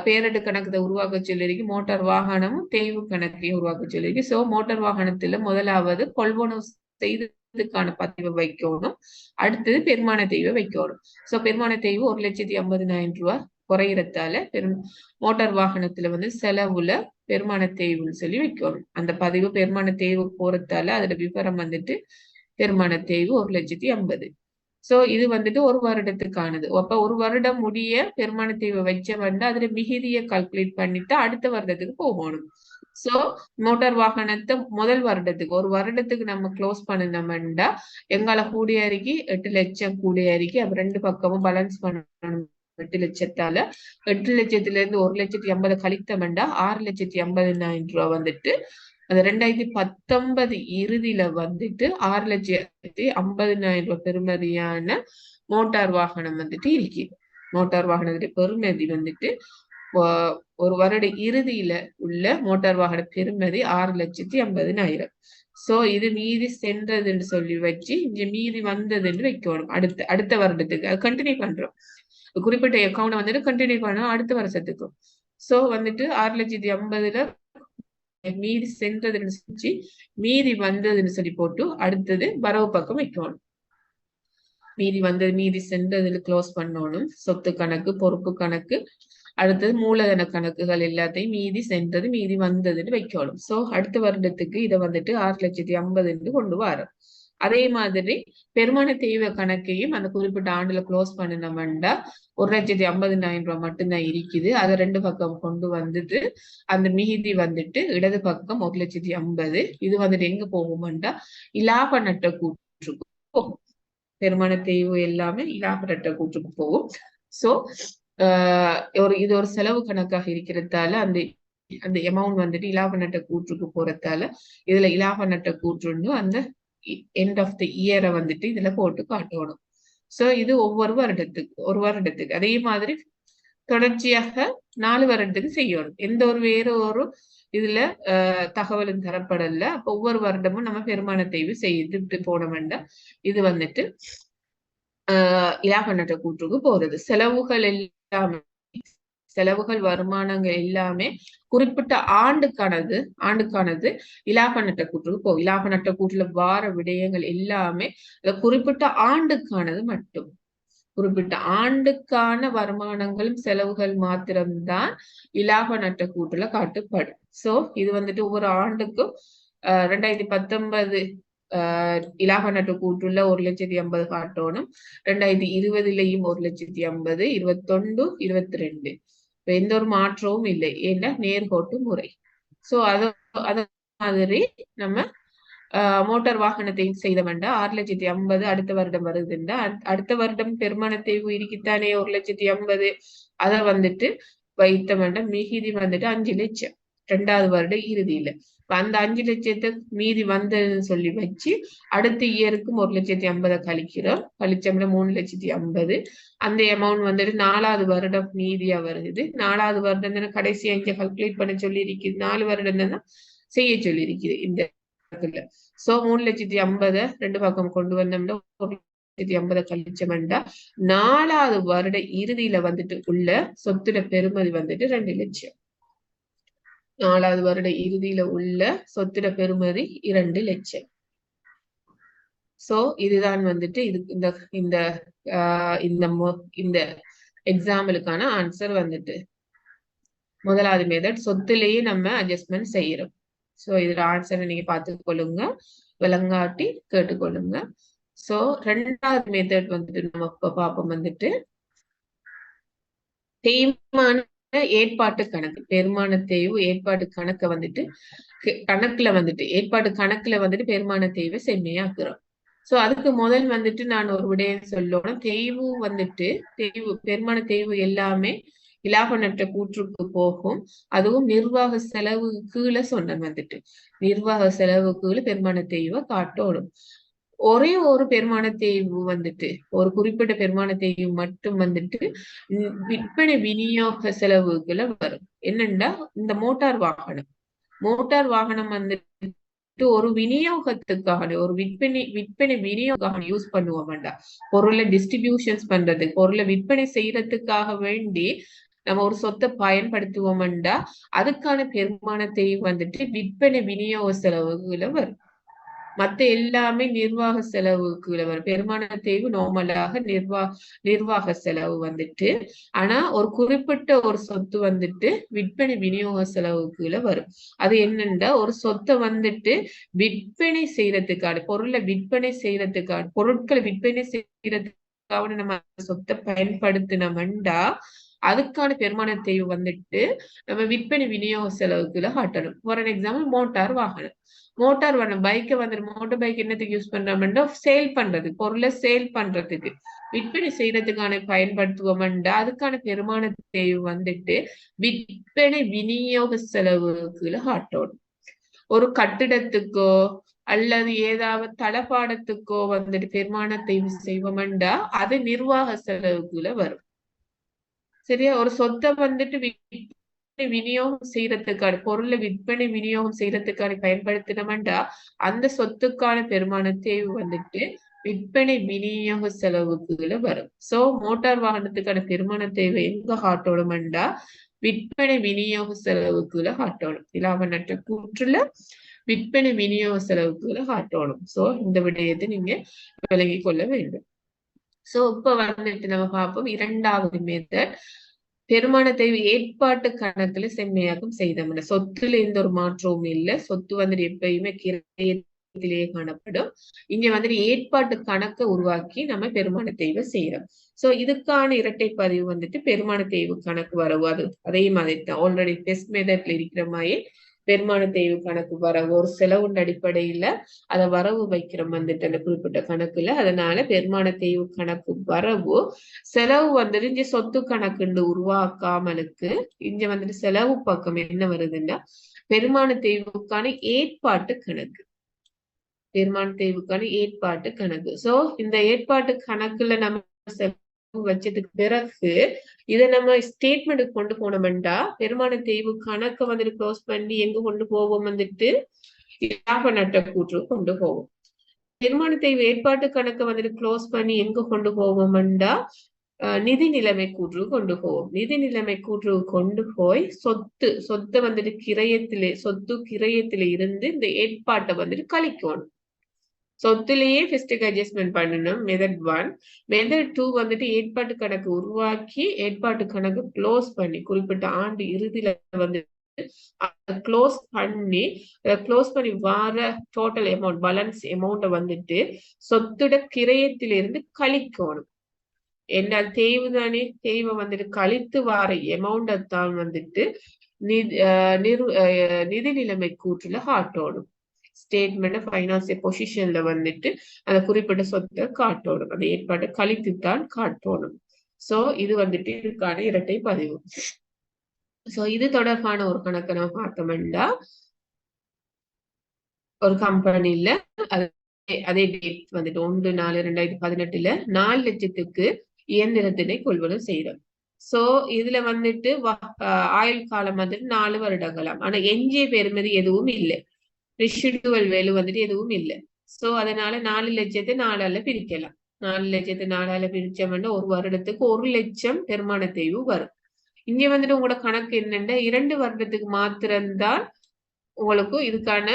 பேரடு கணக்கத்தை உருவாக்க சொல்லிருக்கு, மோட்டார் வாகனமும் தேய்வு கணக்கையும் உருவாக்க சொல்லிருக்கு. சோ மோட்டார் வாகனத்துல முதலாவது கொள்வனவு செய்ததுக்கான பதிவை வைக்கணும், அடுத்தது பெருமான தேய்வை வைக்கணும். சோ பெருமான தேய்வு 1,50,000 ரூபாய் குறையறதால மோட்டார் வாகனத்துல வந்து செலவுல பெருமான தேய்வுன்னு சொல்லி வைக்கணும். அந்த பதிவு பெருமான தேய்வு போறதால அதோட விவரம் வந்துட்டு பெருமான தேய்வு 1,50,000. சோ இது வந்துட்டு ஒரு வருடத்துக்கானது. அப்ப ஒரு வருடம் முடிய பெருமான தேய்வை வச்ச அதுல மிகுதியை கால்குலேட் பண்ணிட்டு அடுத்த வருடத்துக்கு போகணும். சோ மோட்டார் வாகனத்தை முதல் வருடத்துக்கு, ஒரு வருடத்துக்கு நம்ம க்ளோஸ் பண்ணினோம்டா எங்கால கூடிய அறிக்கை 8 லட்சம் கூடிய அறிக்கை. அப்ப ரெண்டு பக்கமும் பேலன்ஸ் பண்ணணும். 8 லட்சத்தால 8 லட்சத்துல இருந்து 1,80,000 கழித்தோம்டா 6,80,000 ரூபாய் வந்துட்டு அந்த 2019 இறுதியில வந்துட்டு 6,50,000 ரூபாய் பெறுமதியான மோட்டார் வாகனம் வந்துட்டு இருக்கு. மோட்டார் வாகனத்துடைய பெறுமதி வந்துட்டு ஒரு வருட இறுதியில உள்ள மோட்டார் வாகன பெறுமதி 6,50,000. சோ இது மீதி சென்றதுன்னு சொல்லி வச்சு இங்க மீதி வந்ததுன்னு வைக்கணும். அடுத்த வருடத்துக்கு அது கண்டினியூ பண்றோம். குறிப்பிட்ட அக்கௌண்ட் வந்துட்டு கண்டினியூ பண்ணோம் அடுத்த வருஷத்துக்கு. சோ வந்துட்டு 6,50,000 மீதி சென்றதுன்னு சொல்லி மீதி வந்ததுன்னு சொல்லி போட்டு அடுத்தது வரவு பக்கம் வைக்கணும். மீதி சென்றதுன்னு க்ளோஸ் பண்ணணும். சொத்து கணக்கு, பொறுப்பு கணக்கு, அடுத்தது மூலதன கணக்குகள் எல்லாத்தையும் மீதி சென்றது மீதி வந்ததுன்னு வைக்கணும். சோ அடுத்த வருடத்துக்கு இதை வந்துட்டு 6,50,000 கொண்டு வரோம். அதே மாதிரி பெருமான தேய்வு கணக்கையும் அந்த குறிப்பிட்ட ஆண்டுல க்ளோஸ் பண்ணினோம்டா 1,50,000 ரூபாய் மட்டும்தான் இருக்குது. அதை ரெண்டு பக்கம் கொண்டு வந்துட்டு அந்த மீதி வந்துட்டு இடது பக்கம் 1,50,000. இது வந்துட்டு எங்க போகும்டா இலாப நட்ட கூற்றுக்கு போகும். பெருமான தேய்வு எல்லாமே இலாப நட்ட கூற்றுக்கு போகும். சோ இது ஒரு செலவு கணக்காக இருக்கிறதால அந்த அமௌண்ட் வந்துட்டு இலாப நட்ட கூற்றுக்கு போறதால இதுல இலாப நட்ட கூற்றுன்னு அந்த எண்ட் ஆஃப் த இயரை வந்துட்டு இதுல போட்டு காட்டணும். சோ இது ஒரு வருடத்துக்கு அதே மாதிரி தொடர்ச்சியாக 4 வருடத்துக்கு செய்யணும். எந்த ஒரு வேற ஒரு இதுல தகவலும் தரப்படல. அப்ப ஒவ்வொரு வருடமும் நம்ம பெருமான தேய்வு செய்துட்டு போனோம்னா இது வந்துட்டு இலாப நட்ட கூற்றுக்கு போறது. செலவுகள் வருமானங்கள் எல்லாமே குறிப்பிட்ட ஆண்டுக்கானது இலாப நட்ட கூற்றுக்கு போகும். இலாப நட்ட கூற்றுல வார விடயங்கள் எல்லாமே குறிப்பிட்ட ஆண்டுக்கானது மட்டும். குறிப்பிட்ட ஆண்டுக்கான வருமானங்களும் செலவுகள் மாத்திரம்தான் இலாப நட்ட கூட்டுல காட்டப்படும். சோ இது வந்துட்டு ஒவ்வொரு ஆண்டுக்கும் 2019 இலாப நட்ட கூட்டுல 1,80,000 காட்டணும். 2020லயும் 1,50,000, 21, 22 எந்த ஒரு மாற்றமும் இல்லை. ஏன்னா நேர்கோட்டு முறை. சோ அத மாதிரி நம்ம மோட்டார் வாகனத்தையும் செய்த வேண்டாம். 6,50,000 அடுத்த வருடம் வருதுன்னா அடுத்த வருடம் பெருமானத்தேய்வு இருக்குத்தானே 1,50,000 அதை வந்துட்டு வைத்த வேண்டாம். மிகுதி வந்துட்டு 5 லட்சம் 2வது வருட இறுதியில அந்த 5 லட்சத்தை மீதி வந்ததுன்னு சொல்லி வச்சு அடுத்த இயருக்கும் 1,50,000 கழிக்கிறோம். கழிச்சோம்னா 3,50,000. அந்த அமௌண்ட் வந்துட்டு 4வது வருடம் மீதியா வருது. 4வது வருடம் தானே கடைசியா இங்க கால்குலேட் பண்ண சொல்லி இருக்குது. 4 வருடம் தான் செய்ய சொல்லி இருக்குது இந்த. சோ 3,50,000 ரெண்டு பக்கம் கொண்டு வந்தோம்னா 1,50,000 கழிச்சோம்னா 4வது வருட இறுதியில வந்துட்டு உள்ள சொத்துல பெறுமதி வந்துட்டு 2 லட்சம். 4வது வருட இறுதியில உள்ள சொத்துல பெறுமதி 2 லட்சம். சோ இதுதான் வந்துட்டு இது இந்த எக்ஸாம்பிளுக்கான ஆன்சர் வந்துட்டு முதலாவது மெத்தட் சொத்துலயே நம்ம அட்ஜஸ்ட்மெண்ட் செய்யறோம். சோ இதுல ஆன்சரை நீங்க பார்த்துக்கொள்ளுங்க, விளங்காட்டி கேட்டுக்கொள்ளுங்க. சோ 2வது மெத்தட் வந்துட்டு நம்ம இப்ப பார்ப்போம் வந்துட்டு தேய்மான ஏற்பாட்டு கணக்கு. பெருமான தேய்வு ஏற்பாட்டு கணக்கை வந்துட்டு ஏற்பாட்டு கணக்குல வந்துட்டு பெருமான தேய்வை செம்மையாக்குறோம். சோ அதுக்கு முதல் வந்துட்டு நான் ஒரு விடயம் சொல்லணும். பெருமான தேய்வு எல்லாமே இலாப நட்ட கூற்றுக்கு போகும். அதுவும் நிர்வாக செலவு கீழே சொன்னேன் வந்துட்டு நிர்வாக செலவு கீழே பெருமான தேய்வை காட்டோடும். ஒரே ஒரு பெருமான தேய்வு வந்துட்டு ஒரு குறிப்பிட்ட பெருமான தேய்வு மட்டும் வந்துட்டு விற்பனை விநியோக செலவுகளை வரும். என்னன்னா இந்த மோட்டார் வாகனம் வந்துட்டு ஒரு விநியோகத்துக்காக ஒரு விற்பனை விநியோகம் யூஸ் பண்ணுவோம் வேண்டாம். பொருளை டிஸ்ட்ரிபியூஷன்ஸ் பண்றதுக்கு பொருளை விற்பனை செய்யறதுக்காக வேண்டி நம்ம ஒரு சொத்தை பயன்படுத்துவோம்டா அதுக்கான பெருமானத்தை வந்துட்டு விற்பனை விநியோக செலவுகளை வரும். மத்த எல்லாமே நிர்வாக செலவுக்குள்ள வரும். பெருமான தேய்வு நார்மலாக நிர்வாக செலவு வந்துட்டு ஆனா ஒரு குறிப்பிட்ட ஒரு சொத்து வந்துட்டு விற்பனை விநியோக செலவுக்குள்ள வரும். அது என்னன்னா ஒரு சொத்தை வந்துட்டு விற்பனை செய்யறதுக்கான பொருட்களை விற்பனை செய்யறதுக்காக நம்ம சொத்தை பயன்படுத்தினோம்டா அதுக்கான பெருமான தேய்வு வந்துட்டு நம்ம விற்பனை விநியோக செலவுக்குள்ள காட்டணும். ஃபார் அன் எக்ஸாம்பிள் மோட்டார் வாகனம் பைக்கை வந்துட்டு மோட்டார் பைக் என்னத்துக்கு யூஸ் பண்றோம்னா சேல் பண்றது பொருளை சேல் பண்றதுக்கு விற்பனை செய்யறதுக்கான பயன்படுத்துவோம்டா அதுக்கான பெருமான தேய்வு வந்துட்டு விற்பனை விநியோக செலவுக்குள்ள காட்டணும். ஒரு கட்டிடத்துக்கோ அல்லது ஏதாவது தளபாடத்துக்கோ வந்துட்டு பெருமான தேய்வு செய்வோம்டா அது நிர்வாக செலவுக்குள்ள வரும். சரியா? ஒரு சொத்தை வந்துட்டு விநியோகம் செய்யறதுக்கான பொருளை விற்பனை விநியோகம் செய்யறதுக்கான பயன்படுத்தினோம்டா அந்த சொத்துக்கான பெருமான தேய்வு வந்துட்டு விற்பனை விநியோக செலவுக்குள்ள வரும். சோ மோட்டார் வாகனத்துக்கான பெருமான தேவை எங்க காட்டணும்டா விற்பனை விநியோக செலவுக்குள்ள காட்டணும். இலாப நட்ட கூற்றுல விற்பனை விநியோக செலவுக்குள்ள காட்டணும். சோ இந்த விடயத்தை நீங்க விளங்கிக் கொள்ள வேண்டும். சோ இப்ப வந்துட்டு நம்ம பார்ப்போம் 2வது மெத்தட் பெருமான தேய்வு ஏற்பாட்டு கணக்குல செம்மையாக்கம் செய்தோம்னா சொத்துல எந்த ஒரு மாற்றமும் இல்லை. சொத்து வந்துட்டு எப்பயுமே கிரயத்திலேயே காணப்படும். இங்க வந்துட்டு ஏற்பாட்டு கணக்கை உருவாக்கி நம்ம பெருமான தேய்வை செய்யறோம். சோ இதுக்கான இரட்டை பதிவு வந்துட்டு பெருமான தேய்வு கணக்கு வரவு அதே மாதிரி தான் ஆல்ரெடி டெஸ்ட் மெத்தட்ல இருக்கிற மாதிரி பெருமான தேய்வு கணக்கு வரவு ஒரு செலவுன்ற அடிப்படையில அதை வரவு வைக்கிறோம் வந்துட்டு அந்த குறிப்பிட்ட கணக்குல. அதனால பெருமான தேய்வு கணக்கு வரவு செலவு வந்துட்டு இங்க சொத்து கணக்குன்னு உருவாக்காமலுக்கு இங்க வந்துட்டு செலவு பக்கம் என்ன வருதுன்னா பெருமான தேய்வுக்கான ஏற்பாட்டு கணக்கு. சோ இந்த ஏற்பாட்டு கணக்குல நம்ம வச்சதுக்கு பிறகு இதை நம்ம ஸ்டேட்மெண்ட்டுக்கு கொண்டு போனோம்டா பெருமான தேய்வு கணக்கை வந்துட்டு க்ளோஸ் பண்ணி எங்க கொண்டு போவோம் வந்துட்டு இலாப நட்ட கூற்று கொண்டு போவோம். பெருமான தேய்வு ஏற்பாட்டு கணக்கை வந்துட்டு க்ளோஸ் பண்ணி எங்க கொண்டு போவோம்டா நிதி நிலைமை கூற்று கொண்டு போவோம். நிதி நிலைமை கூற்று கொண்டு போய் சொத்தை வந்துட்டு கிரயத்திலே இருந்து இந்த ஏற்பாட்டை வந்துட்டு கழிக்கணும். சொத்துலயே ஃபர்ஸ்ட் அட்ஜஸ்ட்மெண்ட் பண்ணணும் மெத்தட் 1. மெத்தட் 2 வந்துட்டு ஏற்பாட்டு கணக்கு உருவாக்கி ஏற்பாட்டு கணக்கு க்ளோஸ் பண்ணி குறிப்பிட்ட ஆண்டு இறுதியில வந்து க்ளோஸ் பண்ணி வார டோட்டல் அமௌண்ட் பேலன்ஸ் அமௌண்ட்டை வந்துட்டு சொத்துட கிரயத்திலிருந்து கழிக்கணும். என்னால் தேய்வு தானே, தேய்வை வந்துட்டு கழித்து வார அமௌண்ட்டை தான் வந்துட்டு நிதி நிலைமை கூற்றுல காட்டணும். ஸ்டேட்மெண்ட் ஃபைனான்சியல் பொசிஷன்ல வந்துட்டு அந்த குறிப்பிட்ட சொத்தை காட்டணும். அந்த ஏற்பாட்டை கழித்து தான் காட்டணும். சோ இது வந்துட்டு இதுக்கான இரட்டை பதிவு. சோ இது தொடர்பான ஒரு கணக்கை நம்ம பார்த்தோம்னா ஒரு கம்பெனில அதே டேட் வந்துட்டு 1/4/2018 4 லட்சத்துக்கு இயந்திரத்தினை கொள்வனம் செய்யறோம். சோ இதுல வந்துட்டு ஆயுள் காலம் வந்துட்டு 4 வருடங்களாம். ஆனா எஞ்சிய பெறுமதி எதுவும் இல்லை, ரிஷிடுவல் வேல்யூ வந்துட்டு எதுவும் இல்லை. சோ அதனால 4 லட்சத்தை 4ஆல பிரிக்கலாம். 4 லட்சத்தை 4ஆல பிரிச்சோம்னா ஒரு வருடத்துக்கு 1 லட்சம் பெருமான தேய்வு வரும். இங்க வந்துட்டு உங்களோட கணக்கு என்னன்னா 2 வருடத்துக்கு மாத்திரம்தான் உங்களுக்கு இதுக்கான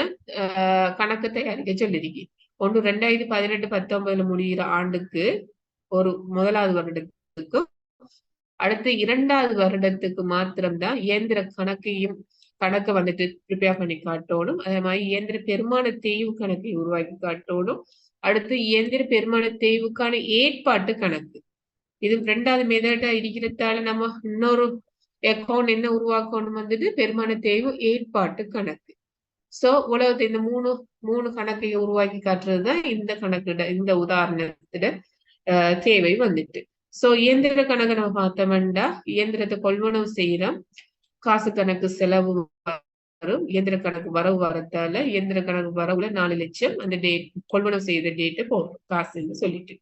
கணக்கு தயாரிக்க சொல்லிருக்கீங்க. 2018-19 முடிகிற ஆண்டுக்கு ஒரு முதலாவது வருடத்துக்கு, அடுத்து 2வது வருடத்துக்கு மாத்திரம்தான் இயந்திர கணக்கை வந்துட்டு ப்ரிப்பேர் பண்ணி காட்டணும். அதே மாதிரி இயந்திர பெருமான தேய்வு கணக்கை உருவாக்கி காட்டணும். அடுத்து இயந்திர பெருமான தேய்வுக்கான ஏற்பாட்டு கணக்கு, இது 2வது மெத்தடா இருக்கிறதால நம்ம இன்னொரு அக்கௌண்ட் என்ன உருவாக்கணும் வந்துட்டு பெருமான தேய்வு ஏற்பாட்டு கணக்கு. சோ உலகத்தை இந்த மூணு கணக்கை உருவாக்கி காட்டுறதுதான் இந்த உதாரணத்துல தேவை வந்துட்டு. சோ இயந்திர கணக்கு நம்ம பார்த்தோம்னா இயந்திரத்தை கொள்வனவு செய்யறோம், காசு கணக்கு செலவு வரும், இயந்திர கணக்கு வரவு வரத்தால இயந்திர கணக்கு வரவுல 4 லட்சம் அந்த டேட் கொள்வனவு செய்த டேட்டை போடுறோம் காசுன்னு சொல்லிட்டு.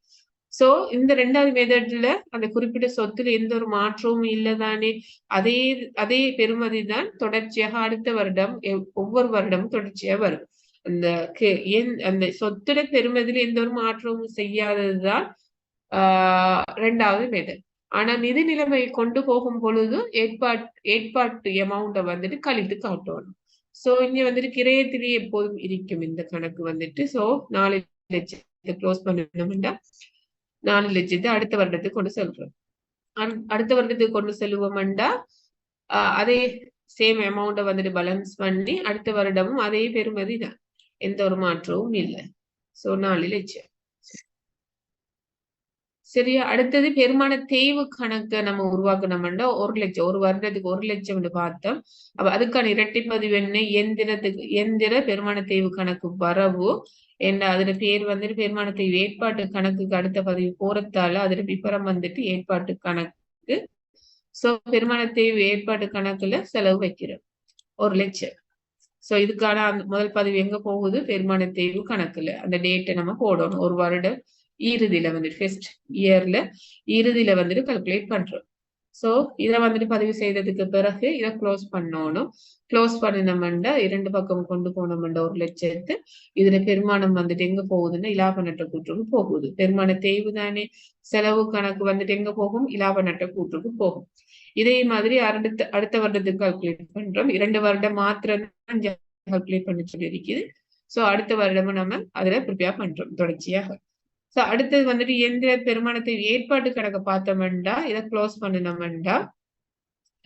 சோ இந்த 2வது மெத்தட்ல அந்த குறிப்பிட்ட சொத்துல எந்த ஒரு மாற்றமும் இல்லதானே, அதே பெறுமதி தான் தொடர்ச்சியாக அடுத்த வருடம் ஒவ்வொரு வருடமும் தொடர்ச்சியா வரும். அந்த சொத்துல பெறுமதியில எந்த ஒரு மாற்றமும் செய்யாததுதான் 2வது மெத்தட். ஆனா நிதி நிலைமை கொண்டு போகும் பொழுது ஏற்பாட்டு அமௌண்ட்டை வந்துட்டு கழித்து காட்டணும். சோ இங்க வந்துட்டு கிரயத்திலேயே எப்போதும் இருக்கும் இந்த கணக்கு வந்துட்டு. சோ 4 லட்சத்தை க்ளோஸ் பண்ணணும்னா 4 லட்சத்தை அடுத்த வருடத்துக்கு கொண்டு செல்றோம். அடுத்த வருடத்துக்கு கொண்டு செல்வோம்டா அதே சேம் அமௌண்ட்டை வந்துட்டு பேலன்ஸ் பண்ணி அடுத்த வருடமும் அதே பெறுமதி தான், எந்த ஒரு மாற்றமும் இல்லை. சோ 4 லட்சம். சரியா? அடுத்தது பெருமான தேய்வு கணக்கை நம்ம உருவாக்கணும்னா 1 லட்சம், ஒரு வருடத்துக்கு 1 லட்சம் பார்த்தோம். அப்ப அதுக்கான இரட்டை பதிவு என்ன, இயந்திர பெருமான தேய்வு கணக்கு வரவு என்ன, அதுல பேர் வந்துட்டு பெருமான தேய்வு ஏற்பாட்டு கணக்குக்கு அடுத்த பதிவு போறதால அதுல விபரம் வந்துட்டு ஏற்பாட்டு கணக்கு. சோ பெருமான தேய்வு ஏற்பாட்டு கணக்குல செலவு வைக்கிறோம் 1 லட்சம். சோ இதுக்கான அந்த முதல் பதிவு எங்க போகுது, பெருமான தேய்வு கணக்குல அந்த டேட்டை நம்ம போடணும். ஒரு வருடம் இறுதியில வந்துட்டு ஃபர்ஸ்ட் இயர்ல இறுதியில வந்துட்டு கால்குலேட் பண்றோம். சோ இதை வந்துட்டு பதிவு செய்ததுக்கு பிறகு இதை க்ளோஸ் பண்ணணும். க்ளோஸ் பண்ணினோம்னா 2 பக்கம் கொண்டு போனோம்னா 1 லட்சத்து இதுல பெருமானம் வந்துட்டு எங்க போகுதுன்னா இலாப நட்ட கூற்றுக்கு போகுது. பெருமான தேய்வு தானே, செலவு கணக்கு வந்துட்டு எங்க போகும், இலாப நட்ட கூற்றுக்கு போகும். இதே மாதிரி அடுத்த வருடத்துக்கு கால்குலேட் பண்றோம். 2 வருடம் மாத்திரம் கால்குலேட் பண்ணி சொல்லி இருக்குது. சோ அடுத்த வருடமும் நம்ம அதுல ப்ரிப்பேர் பண்றோம் தொடர்ச்சியாக. சோ அடுத்தது வந்துட்டு இயந்திர பெருமானத்தை ஏற்பாட்டு கணக்கை பார்த்தோம்னா இதை க்ளோஸ் பண்ணணும்னா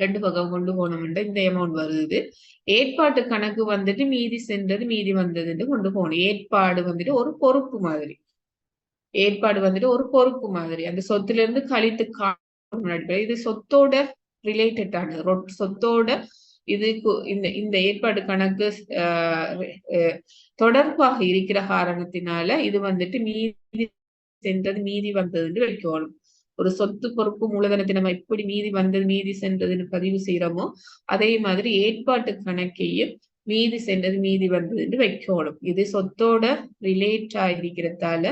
2 பக்கம் கொண்டு போனோம்னா இந்த அமௌண்ட் வருது. ஏற்பாட்டு கணக்கு வந்துட்டு மீதி சென்றது மீதி வந்ததுன்னு கொண்டு போகணும். ஏற்பாடு வந்துட்டு ஒரு பொறுப்பு மாதிரி, அந்த சொத்துல இருந்து கழித்து காணும். இது சொத்தோட ரிலேட்டட் ஆனது, சொத்தோட இதுக்கு இந்த ஏற்பாடு கணக்கு தொடர்பாக இருக்கிற காரணத்தினால இது வந்துட்டு மீதி சென்றது மீதி வந்ததுன்னு வைக்கணும். ஒரு சொத்து பொறுப்பு மூலதனத்தை நம்ம எப்படி மீதி வந்தது மீதி சென்றதுன்னு பதிவு செய்யறோமோ அதே மாதிரி ஏற்பாட்டு கணக்கையும் மீதி சென்றது மீதி வந்ததுன்னு வைக்கணும். இது சொத்தோட ரிலேட் ஆகிருக்கிறதால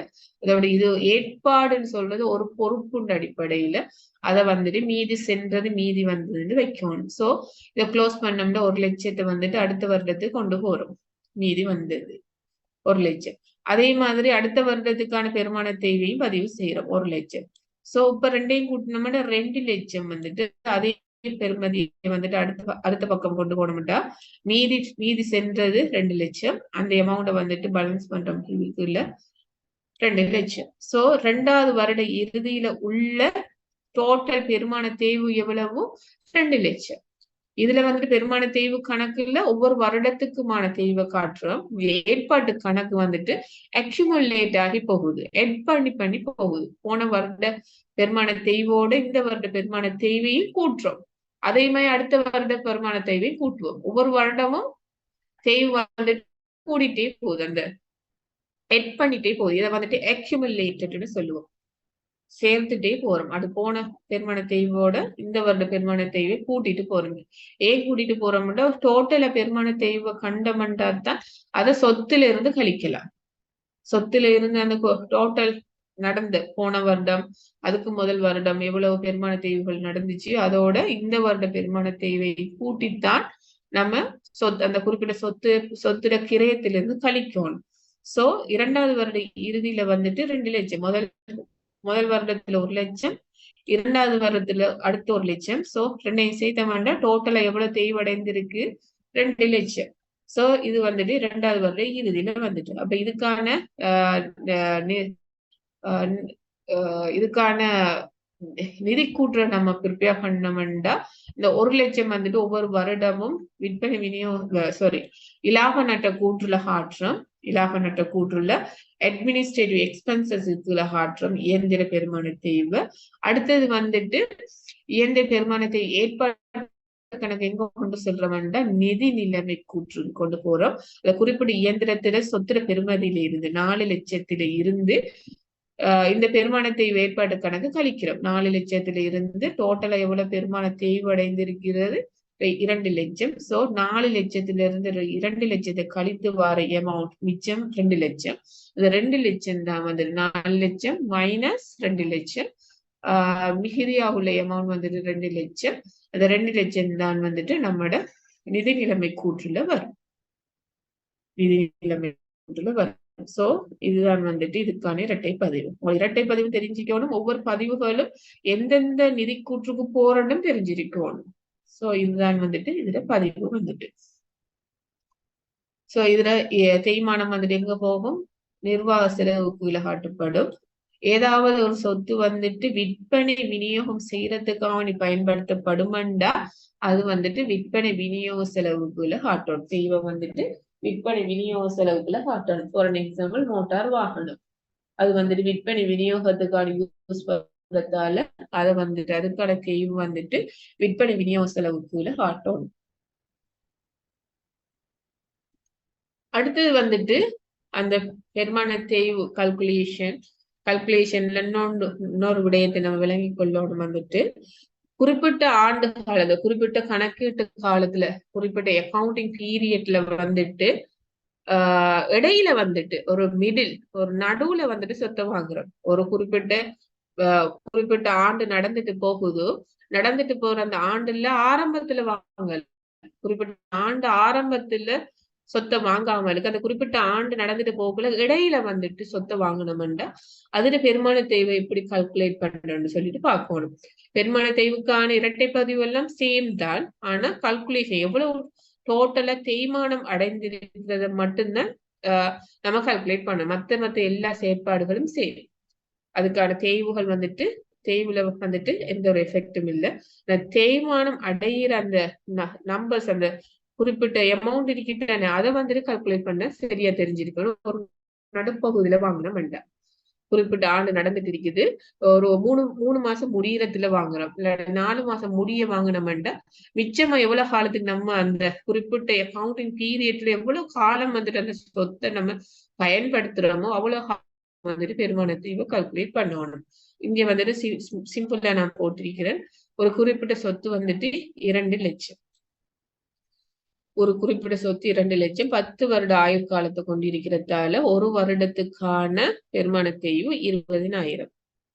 அதோட இது ஏற்பாடுன்னு சொல்றது ஒரு பொறுப்புன்ற அடிப்படையில அதை வந்துட்டு மீதி சென்றது மீதி வந்ததுன்னு வைக்கணும். சோ இதை க்ளோஸ் பண்ணோம்னா 1 லட்சத்தை வந்துட்டு அடுத்த வருடத்துக்கு கொண்டு போறோம், மீதி வந்தது 1 லட்சம். அதே மாதிரி அடுத்த வருடத்துக்கான பெருமான தேவையும் பதிவு செய்யறோம் 1 லட்சம். சோ இப்ப 2ஐயும் கூட்டினோம்னா 2 லட்சம் வந்துட்டு அதே பெருமதி வந்துட்டு அடுத்த பக்கம் கொண்டு போனோம்னா மீதி சென்றது 2 லட்சம். அந்த அமௌண்ட்டை வந்துட்டு பேலன்ஸ் பண்றோம் இல்ல 2 லட்சம். சோ 2வது வருட இறுதியில உள்ள டோட்டல் பெருமான தேய்வு எவ்வளவு? 2 லட்சம். இதுல வந்துட்டு பெருமான தேய்வு கணக்குல ஒவ்வொரு வருடத்துக்குமான தேய்வை காட்டுறோம். ஏற்பாட்டு கணக்கு வந்துட்டு அக்யூமுலேட் ஆகி போகுது, எட் பண்ணி போகுது. போன வருட பெருமான தேய்வோட இந்த வருட பெருமான தேய்வையும் கூட்டுறோம். அதே மாதிரி அடுத்த வருட பெருமான தேய்வை கூட்டுவோம். ஒவ்வொரு வருடமும் தேய்வு வந்துட்டு கூடிட்டே போகுது, அந்த எட் பண்ணிட்டே போகுது. இதை வந்துட்டு அக்யூமுலேட்டட்னு சொல்லுவோம். சேர்த்துட்டே போறோம். அது போன பெருமான தேய்வோட இந்த வருட பெருமான தேய்வை கூட்டிட்டு போறோம். ஏன் கூட்டிட்டு போறோம்னா டோட்டல பெருமான தேய்வை கண்டமண்டா தான் அதை சொத்துல இருந்து கழிக்கலாம். சொத்துல இருந்து அந்த டோட்டல் நடந்த போன வருடம் அதுக்கு முதல் வருடம் எவ்வளவு பெருமான தேய்வுகள் நடந்துச்சு, அதோட இந்த வருட பெருமான தேய்வை கூட்டித்தான் நம்ம அந்த குறிப்பிட்ட சொத்துல கிரயத்திலிருந்து கழிக்கணும். சோ 2வது வருட இறுதியில வந்துட்டு 2 லட்சம். முதல் வருடத்துல 1 லட்சம், 2வது வருடத்துல அடுத்த 1 லட்சம். சோ 2ஐயும் சேர்த்தமாண்டா டோட்டலா எவ்வளவு தேய்வடைந்திருக்கு? 2 லட்சம். சோ இது வந்துட்டு 2வது வருட இறுதியில வந்துட்டு. அப்ப இதுக்கான நிதி கூற்ற நம்ம ப்ரிப்பேர் பண்ணோம்னா இந்த 1 லட்சம் வந்துட்டு ஒவ்வொரு வருடமும் விற்பனை இலாப நட்ட கூற்றுல காட்டுறோம். இலாப நட்ட கூற்றுல அட்மினிஸ்ட்ரேட்டிவ் எக்ஸ்பென்சஸ் இதுல காட்டுறோம் இயந்திர பெருமான தேய்வு. அடுத்தது வந்துட்டு இயந்திர பெருமானத்தை ஏற்பாடு கணக்கு எங்க கொண்டு செல்றோம்னா நிதி நிலைமை கூற்று கொண்டு போறோம். குறிப்பிட்ட இயந்திரத்துல சொத்துல பெருமதியில இருந்து 4 லட்சத்தில இருந்து இந்த பெருமானத்தை ஏற்பாடு கணக்கு கழிக்கிறோம். 4 லட்சத்தில இருந்து டோட்டலா எவ்வளவு பெருமான தேய்வடைந்திருக்கிறது? 2 லட்சம். சோ 4 லட்சத்தில இருந்து 2 லட்சத்தை கழித்து வர அமௌண்ட் மிச்சம் 2 லட்சம். இந்த 2 லட்சம் தான் வந்து 4 லட்சம் மைனஸ் 2 லட்சம். மிகுதியா உள்ள அமௌண்ட் வந்துட்டு 2 லட்சம். அந்த 2 லட்சம் தான் வந்துட்டு நம்மட நிதி நிலைமை கூற்றுல வரும். நிதி நிலைமை கூற்றுல வரும். சோ இதுதான் வந்துட்டு இதுக்கான இரட்டை பதிவு. இரட்டை பதிவு தெரிஞ்சுக்கணும். ஒவ்வொரு பதிவுகளும் எந்தெந்த நிதி கூற்றுக்கு போறன்னு தெரிஞ்சிருக்கணும். சோ இதுதான் வந்துட்டு இதுல பதிவு வந்துட்டு. சோ இதுல தேய்மானம் வந்துட்டு எங்க போகும்? நிர்வாக செலவுக்கு காட்டப்படும். ஏதாவது ஒரு சொத்து வந்துட்டு விற்பனை விநியோகம் செய்யறதுக்காக பயன்படுத்தப்படுமெண்டா அது வந்துட்டு விற்பனை விநியோக செலவுக்குள்ள காட்டணும். தெய்வ வந்துட்டு விற்பனை விநியோக செலவுக்குள்ள காட்டணும். ஃபார் எக்ஸாம்பிள் மோட்டார் வாகனம், அது வந்துட்டு விற்பனை விநியோகத்துக்கான யூஸ் பண்றதால அதை வந்துட்டு அதுக்கான தெய்வம் வந்துட்டு விற்பனை விநியோக செலவுக்குள்ள காட்டணும். அடுத்தது வந்துட்டு அந்த பெருமான தேய்வு கல்குலேஷன்ல இன்னொரு விடயத்தை நம்ம விளங்கி கொள்ளணும். வந்துட்டு குறிப்பிட்ட ஆண்டு காலத்துல குறிப்பிட்ட கணக்கீட்டு காலத்துல குறிப்பிட்ட அக்கௌண்டிங் பீரியட்ல வந்துட்டு இடையில வந்துட்டு ஒரு நடுவுல வந்துட்டு சொத்தை வாங்குறோம். ஒரு குறிப்பிட்ட ஆண்டு நடந்துட்டு போற அந்த ஆண்டுல ஆரம்பத்துல வாங்கல. குறிப்பிட்ட ஆண்டு ஆரம்பத்துல சொத்தை வாங்காம இருக்கு. அந்த குறிப்பிட்ட ஆண்டு நடந்துட்டு போகல இடையில வந்துட்டு சொத்தை வாங்கணும்டா அதுல பெருமான தேய்வை எப்படி கால்குலேட் பண்றோம்னு சொல்லிட்டு பார்க்கணும். பெருமான தேய்வுக்கான இரட்டை பதிவு எல்லாம் சேம் தான். ஆனா கால்குலேஷன் எவ்வளவு டோட்டலா தேய்மானம் அடைந்திருக்கிறத மட்டும்தான் நம்ம கால்குலேட் பண்ணணும். மத்த எல்லா செயற்பாடுகளும் சேம். அதுக்கான தேய்வுகள் வந்துட்டு தேய்வுல வந்துட்டு எந்த ஒரு எஃபெக்டும் இல்லை. தேய்மானம் அடையிற அந்த நம்பர்ஸ், அந்த குறிப்பிட்ட அமௌண்ட் இருக்கிட்டானே அதை வந்துட்டு கால்குலேட் பண்ண சரியா தெரிஞ்சிருக்கணும். ஒரு நடுப்பகுதியில வாங்கினோம் வேண்டாம். குறிப்பிட்ட ஆண்டு நடந்துட்டு இருக்குது, ஒரு மூணு மாசம் முடியறதுல வாங்குறோம், இல்ல 4 மாசம் முடிய வாங்கினோம்டா மிச்சமா எவ்வளவு காலத்துக்கு நம்ம அந்த குறிப்பிட்ட அக்கௌண்டிங் பீரியட்ல எவ்வளவு காலம் வந்துட்டு அந்த சொத்தை நம்ம பயன்படுத்துறோமோ அவ்வளவு வந்துட்டு பெருமான தீவை கால்குலேட் பண்ணணும். இங்க வந்துட்டு சிம்பிளா நான் போட்டிருக்கிறேன். ஒரு குறிப்பிட்ட சொத்து வந்துட்டு 2 லட்சம். ஒரு குறிப்பிட்ட சொத்து 2 லட்சம் 10 வருட ஆயுள் காலத்தை கொண்டிருக்கிறதால ஒரு வருடத்துக்கான பெருமான தேய்வு 20,000.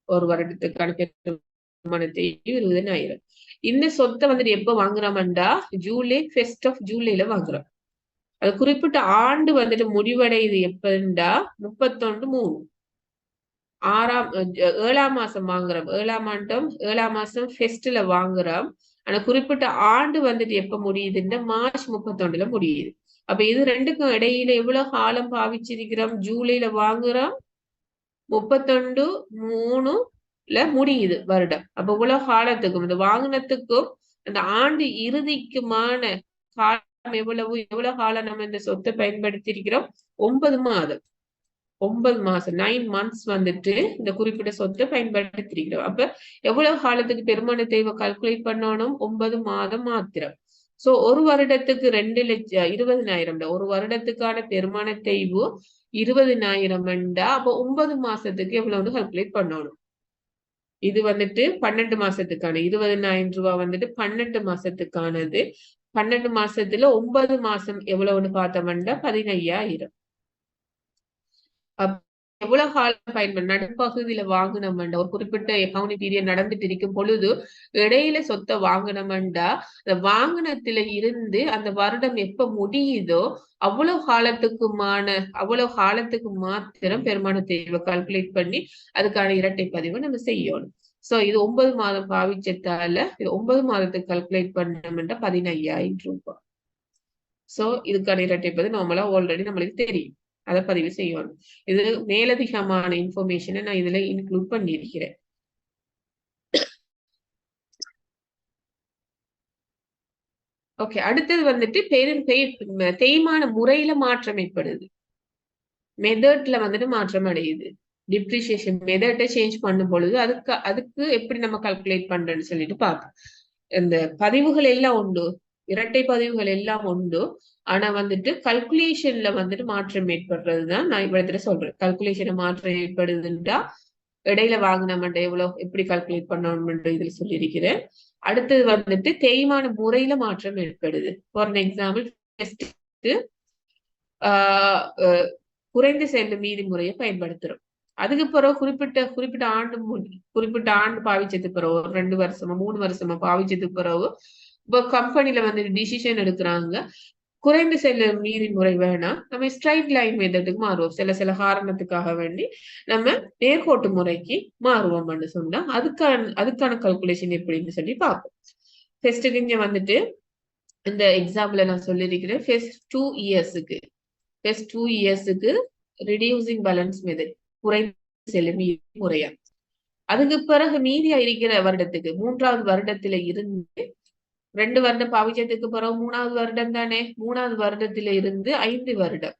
ஒரு வருடத்துக்கான பெருமான தேய்வு 20,000. இந்த சொத்தை வந்துட்டு எப்ப வாங்குறோம்டா ஃபர்ஸ்ட் ஆஃப் ஜூலைல வாங்குறோம். அது குறிப்பிட்ட ஆண்டு வந்துட்டு முடிவடையுது எப்பண்டா 31/3 7ஆம் மாசம் வாங்குறோம். 7ஆம் மாசம் ஃபெஸ்ட்ல வாங்குறோம். ஆனா குறிப்பிட்ட ஆண்டு வந்துட்டு எப்ப முடியுதுன்னா மார்ச் 31 முடியுது. அப்ப இது ரெண்டுக்கும் இடையில எவ்வளவு காலம் பாவிச்சிருக்கிறோம்? ஜூலைல வாங்குறோம், 31/3 முடியுது வருடம். அப்ப இவ்வளவு காலத்துக்கும் இந்த வாங்கினத்துக்கும் அந்த ஆண்டு இறுதிக்குமான காலம் எவ்வளவு காலம் நம்ம இந்த சொத்தை பயன்படுத்தி இருக்கிறோம்? 9 மாதம். 9 மாசம் 9 months வந்துட்டு இந்த குறிப்பிட்ட சொத்தை பயன்படுத்தி இருக்கிறோம். அப்ப எவ்வளவு காலத்துக்கு பெருமான தேவை கால்குலேட் பண்ணணும்? 9 மாதம் மாத்திரம். சோ ஒரு வருடத்துக்கு 2,20,000 ஒரு வருடத்துக்கான பெருமான தேய்வு 20,000 அப்ப 9 மாசத்துக்கு எவ்வளவுன்னு கால்குலேட் பண்ணணும். இது வந்துட்டு 12 மாசத்துக்கான 20,000 ரூபாய் வந்துட்டு 12 மாசத்துக்கானது. 12 மாசத்துல 9 மாசம் எவ்வளவுன்னு பார்த்தோம்னா 15,000. எவ்வளவு காலம் பயன்படும் நடுப்பகுதியில வாங்கினோம்டா ஒரு குறிப்பிட்ட அக்கவுண்ட் பீரியட் நடந்துட்டு இருக்கும் பொழுது இடையில சொத்தை வாங்கினோம்டா அந்த வாங்கினத்துல இருந்து அந்த வருடம் எப்ப முடியுதோ அவ்வளவு காலத்துக்கு மாத்திரம் பெருமான தேர்வை கால்குலேட் பண்ணி அதுக்கான இரட்டை பதிவை நம்ம செய்யணும். சோ இது 9 மாதம் பாவிச்சதால இது 9 மாதத்துக்கு கால்குலேட் பண்ணோம்னா 15,000 ரூபாய். சோ இதுக்கான இரட்டை பதிவு நார்மலா ஆல்ரெடி நம்மளுக்கு தெரியும். அதை பதிவு செய்யணும். இது மேலதிகமான இன்ஃபர்மேஷனை நான் இதுல இன்க்ளூட் பண்ணியிருக்கிறேன். ஓகே, அடுத்தது வந்துட்டு தேய்மான முறையில மாற்றம் ஏற்படுது. மெத்தட்ல வந்துட்டு மாற்றம் அடையுது. டிப்ரிசியேஷன் மெத்தட்டை சேஞ்ச் பண்ணும் பொழுது அதுக்கு எப்படி நம்ம கால்குலேட் பண்றோம்னு சொல்லிட்டு பார்ப்போம். இந்த பதிவுகள் எல்லாம் உண்டு, இரட்டை பதிவுகள் எல்லாம் உண்டு. ஆனா வந்துட்டு கல்குலேஷன்ல வந்துட்டு மாற்றம் ஏற்படுறதுதான் நான் இவ்வளவு சொல்றேன். கல்குலேஷன்ல மாற்றம் ஏற்படுதுன்றா இடையில வாங்கினோம்ன்ற எப்படி கால்குலேட் பண்ணணும்ன்ற இதுல சொல்லியிருக்கிறேன். அடுத்தது வந்துட்டு தேய்மான முறையில மாற்றம் ஏற்படுது. ஃபார் எக்ஸாம்பிள் குறைந்து செல்லும் மீதி முறையை பயன்படுத்துறோம். அதுக்கு பிறகு குறிப்பிட்ட ஆண்டு பாவிச்சதுக்கு பிறகு 2 வருஷமா 3 வருஷமா பாவிச்சதுக்கு பிறகு இப்போ கம்பெனில வந்து டிசிஷன் எடுக்கிறாங்க, குறைந்து செல்லும் மீதி முறை வேணாம், நம்ம ஸ்ட்ரைட் லைன் மெத்தடுக்கு மாறுவோம். சில காரணத்துக்காக வேண்டி நம்ம நேர்கோட்டு முறைக்கு மாறுவோம்னு சொன்னா அதுக்கான கல்குலேஷன் எப்படின்னு சொல்லி பார்ப்போம். ஃபர்ஸ்ட்டுக்கு இங்க வந்துட்டு இந்த எக்ஸாம்பிள் நான் சொல்லியிருக்கிறேன். ஃபர்ஸ்ட் 2 இயர்ஸுக்கு ரிடியூசிங் பேலன்ஸ் மெத்தட் குறைந்து செல்லும் முறையா. அதுக்கு பிறகு மீதியா இருக்கிற வருடத்துக்கு 3வது வருடத்துல இருந்து 2 வருடம் பாவிச்சதுக்கு பிறகு 3வது வருடம் தானே, 3வது வருடத்துல இருந்து 5 வருடம்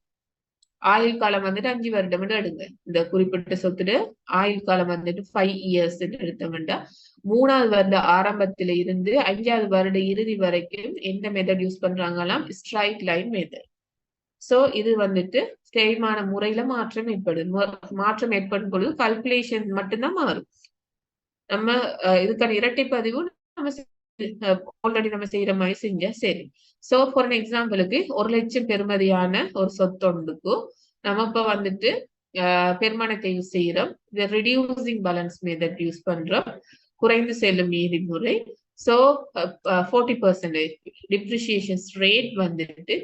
ஆயுள் காலம் வந்துட்டு 5 வருடம் எடுங்க. இந்த குறிப்பிட்ட சொத்துல ஆயுள் காலம் வந்துட்டு 5 years எடுத்தோம்னா 3வது வருட ஆரம்பத்துல இருந்து 5வது வருட இறுதி வரைக்கும் எந்த மெத்தட் யூஸ் பண்றாங்களாம்? Straight line method. சோ இது வந்துட்டு தேய்மான முறையில மாற்றம் ஏற்படும் பொழுது கல்குலேஷன் மட்டும்தான் மாறும். நம்ம இதுக்கான இரட்டை பதிவு நம்ம ஆல்ரெடி நம்ம செய்யற மாதிரி செஞ்சா சரி. சோ ஃபார் எக்ஸாம்பிளுக்கு 1 லட்சம் பெறுமதியான ஒரு சொத்தொண்டுக்கு நம்ம இப்ப வந்துட்டு பெருமானத்தை யூஸ் செய்யறோம். இந்த ரிடியூசிங் பேலன்ஸ் மெத்தட் யூஸ் பண்றோம், குறைந்து செல்லும் மீதி முறை. சோ 40% டிப்ரிசியேஷன் ரேட் வந்துட்டு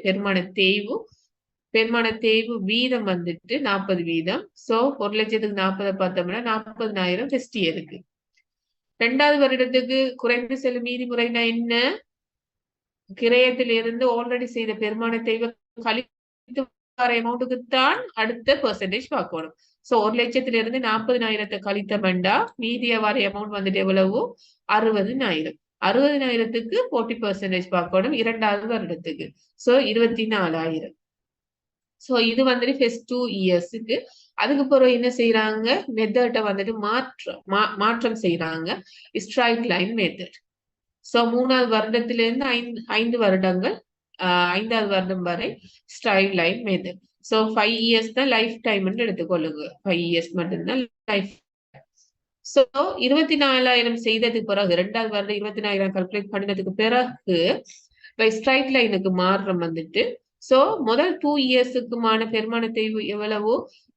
பெருமான தேய்வு வீதம் வந்துட்டு 40 வீதம். சோ 1 லட்சத்துக்கு 40 பார்த்தோம்னா 40,000 ஃபர்ஸ்ட் இயருக்கு. 2வது வருடத்துக்கு குறைந்து செல்லும் மீதி முறைனா என்ன? கிரயத்திலிருந்து ஆல்ரெடி செய்த பெருமான தேய்வை கழித்து வர அமௌண்ட்டுக்குத்தான் அடுத்த பெர்சன்டேஜ் பார்க்கணும். சோ 1 லட்சத்திலிருந்து 40,000 கழித்தமெண்டா மீதிய வர அமௌண்ட் வந்துட்டு எவ்வளவு? 60,000. 60,000க்கு 40% பார்க்கணும் 2வது வருடத்துக்கு. சோ 24,000. சோ இது வந்துட்டு ஃபர்ஸ்ட் 2 இயர்ஸுக்கு. அதுக்கு பிறகு என்ன செய்யறாங்க? மெத்தட்டை வந்துட்டு மாற்றம் செய்யறாங்க, ஸ்ட்ரைட் லைன் மெத்தட். சோ 3வது வருடத்திலிருந்து 5 வருடங்கள் 5வது வருடம் வரை straight line method. So 5 years தான் லைஃப் டைம் எடுத்துக்கொள்ளுங்க. 5 years மட்டும்தான் லைஃப். சோ 24,000 செய்ததுக்கு பிறகு 2வது வருடம் 24,000 கால்குலேட் பண்ணினதுக்கு பிறகு ஸ்ட்ரைட் லைனுக்கு மாற்றம் வந்துட்டு சோ முதல் 2 இயர்ஸுக்குமான பெருமான தேய்வு எவ்வளவு?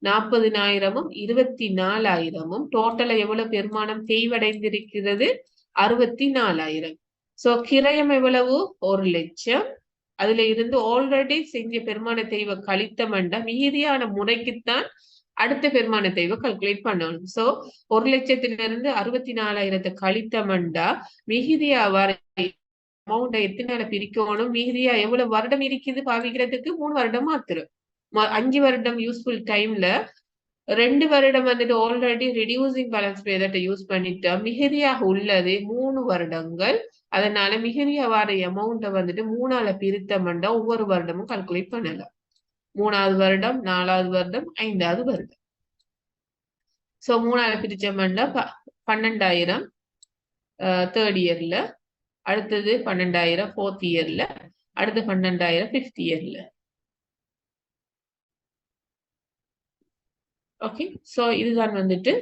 40,000ம் 24,000ம் டோட்டலா எவ்வளவு பெருமானம் தேய்வடைந்திருக்கிறது? 64,000. சோ கிரயம் எவ்வளவு? 1 லட்சம். அதுல இருந்து ஆல்ரெடி செஞ்ச பெருமான தேய்வை கழித்தமண்டா மீதியான முறைக்குத்தான் அடுத்த பெருமான தேய்வை கால்குலேட் பண்ணணும். சோ 1 லட்சத்திலிருந்து 64,000 கழித்தமண்டா மீதியா வர அமௌண்ட எத்தனை பிரிக்கணும்? மீதியா எவ்வளவு வருடம் இருக்குது பாவிக்கிறதுக்கு? 3 வருடம் மாத்திரம். 5 வருடம் யூஸ்ஃபுல் டைம்ல 2 வருடம் வந்துட்டு ஆல்ரெடி ரெடியூசிங் பேலன்ஸ் மெத்தட்டை யூஸ் பண்ணிட்டா மிகுதியாக உள்ளது 3 வருடங்கள். அதனால மிகுதியா வர அமௌண்ட்டை வந்துட்டு 3ஆல பிரித்தோம்னா ஒவ்வொரு வருடமும் கால்குலேட் பண்ணலாம். 3வது வருடம், 4வது வருடம், 5வது வருடம். சோ 3ஆல பிரிச்சோம்னா 12,000 தேர்ட் இயர்ல, அடுத்தது 12,000 4th இயர்ல, அடுத்து 12,000 5th இயர்ல. ஓகே, சோ இதுதான் வந்துட்டு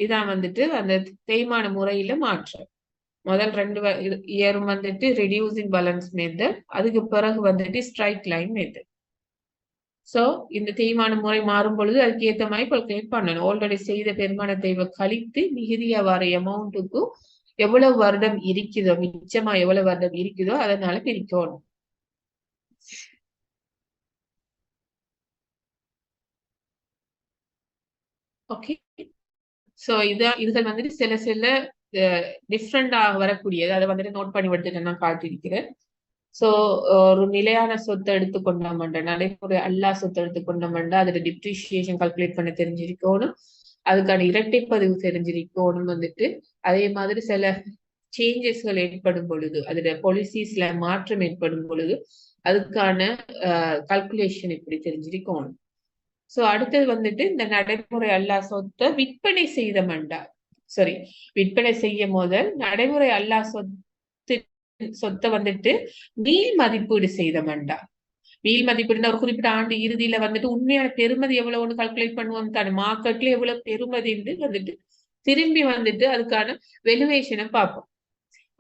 இதான் வந்துட்டு அந்த தேய்மான முறையில மாற்றம். முதல் 2 இயரும் வந்துட்டு ரெடியூசிங் பேலன்ஸ் மெத்தட், அதுக்கு பிறகு வந்துட்டு ஸ்ட்ரைட் லைன் மெத்தட். சோ இந்த தேய்மான முறை மாறும் பொழுது அதுக்கு ஏற்ற மாதிரி கால்குலேட் பண்ணணும். ஆல்ரெடி செய்த பெருமானத்தை கழித்து மிகுதியா வர அமௌண்ட்டுக்கு எவ்வளவு வருடம் இருக்குதோ, மிச்சமா எவ்வளவு வருடம் இருக்குதோ அதனால பிரிக்கணும். ஓகே, சோ இதுகள் வந்துட்டு சில டிஃப்ரெண்டா வரக்கூடியது. அதை வந்துட்டு நோட் பண்ணி எடுத்துட்டு நான் காட்டியிருக்கிறேன். சோ ஒரு நிலையான சொத்தை எடுத்துக்கொண்டோம்னா, நடைமுறை அல்லா சொத்தை எடுத்துக்கொண்டோம்னா அதோட டிப்ரிசியேஷன் கால்குலேட் பண்ண தெரிஞ்சிருக்கணும், அதுக்கான இரட்டை பதிவு தெரிஞ்சிருக்கணும் வந்துட்டு. அதே மாதிரி சில சேஞ்சஸ்கள் ஏற்படும் பொழுது, அதோட பாலிசிஸ்ல மாற்றம் ஏற்படும் பொழுது அதுக்கான கால்குலேஷன் இப்படி தெரிஞ்சிருக்கணும். சோ அடுத்தது வந்துட்டு இந்த நடைமுறை அல்லா சொத்தை விற்பனை செய்தமண்டா, சாரி விற்பனை செய்யும் போது நடைமுறை அல்லா சொத்தை வந்துட்டு மீள் மதிப்பீடு செய்தமண்டா. மீள் மதிப்பீடுனா ஒரு குறிப்பிட்ட ஆண்டு இறுதியில வந்துட்டு உண்மையான பெருமதி எவ்வளவுன்னு கால்குலேட் பண்ணுவோம் தானே. மார்க்கெட்ல எவ்வளவு பெருமதி வந்துட்டு திரும்பி வந்துட்டு அதுக்கான வெலுவேஷனை பார்ப்போம்.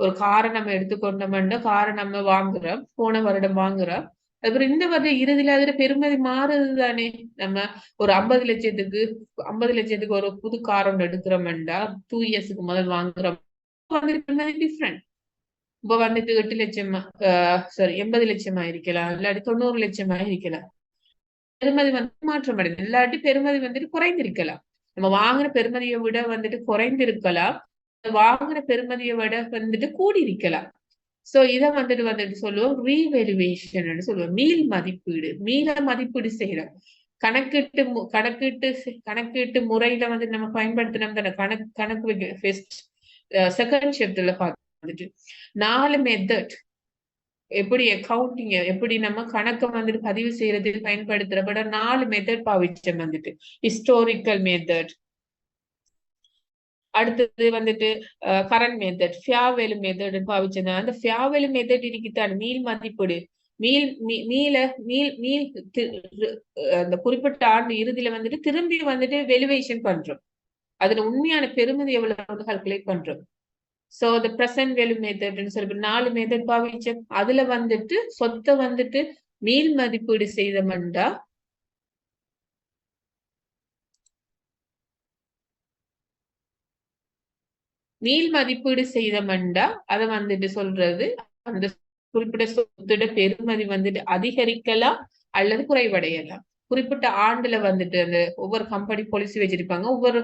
ஒரு காரை நம்ம எடுத்துக்கொண்டோம்னா, காரை நம்ம வாங்குறோம், போன வருடம் வாங்குறோம், அப்புறம் இந்த வருடம் இறுதியில அதுல பெருமதி மாறுது தானே. நம்ம ஒரு 50 லட்சத்துக்கு ஒரு புது கார் ஒன்று எடுக்கிறோம்டா, 2 இயர்ஸ்க்கு முதல் வாங்குறோம், பெருமதி டிஃப்ரெண்ட். இப்ப வந்துட்டு 8 லட்சமா, சாரி 80 லட்சமா இருக்கலாம், இல்லாட்டி 90 லட்சமா இருக்கலாம். பெருமதி வந்து மாற்றம் அடைந்து, இல்லாட்டி பெருமதி வந்துட்டு குறைந்திருக்கலாம். நம்ம வாங்குற பெருமதியை விட வந்துட்டு குறைந்திருக்கலாம், வாங்குற பெருமதியை விட வந்துட்டு கூடி இருக்கலாம். சோ இதை வந்துட்டு சொல்லுவோம் ரீவெலுவேஷன் சொல்லுவோம். மீள் மதிப்பீடு, மீள மதிப்பீடு செய்யறோம். கணக்கீட்டு முறையில வந்து நம்ம பயன்படுத்தினோம் தானே. கணக்கு செகண்ட் ஷிப்ட்ல வந்துட்டு 4 மெத்தட் எப்படி அக்கௌண்டிங், எப்படி நம்ம கணக்கை வந்துட்டு பதிவு செய்யறதுக்கு பயன்படுத்துறப்பட 4 மெத்தட் பாவிச்சோம் வந்துட்டு. ஹிஸ்டோரிக்கல் மெத்தட், அடுத்தது வந்துட்டு current method, fair value method பாவிச்சது. அந்த ஃபேர் வேல்யூ மெத்தட் இருக்குதான் மீள் மதிப்பீடு, அந்த குறிப்பிட்ட ஆண்டு இறுதியில வந்துட்டு திரும்பி வந்துட்டு வெலுவேஷன் பண்றோம், அதுல உண்மையான பெருமதி எவ்வளவு கால்குலேட் பண்றோம். So the present value method சொல்லி 4 மெத்தட் பாவிச்சோம். அதுல வந்துட்டு சொத்தை வந்துட்டு மீள் மதிப்பீடு செய்தோம்னா மீள் மதிப்பீடு செய்தோம்னா அதை வந்துட்டு சொல்றது அந்த குறிப்பிட்ட சொத்தோட பெருமதி வந்துட்டு அதிகரிக்கலாம் அல்லது குறைவடையலாம். குறிப்பிட்ட ஆண்டுல வந்துட்டு அந்த ஒவ்வொரு கம்பெனி பாலிசி வச்சிருப்பாங்க, ஒவ்வொரு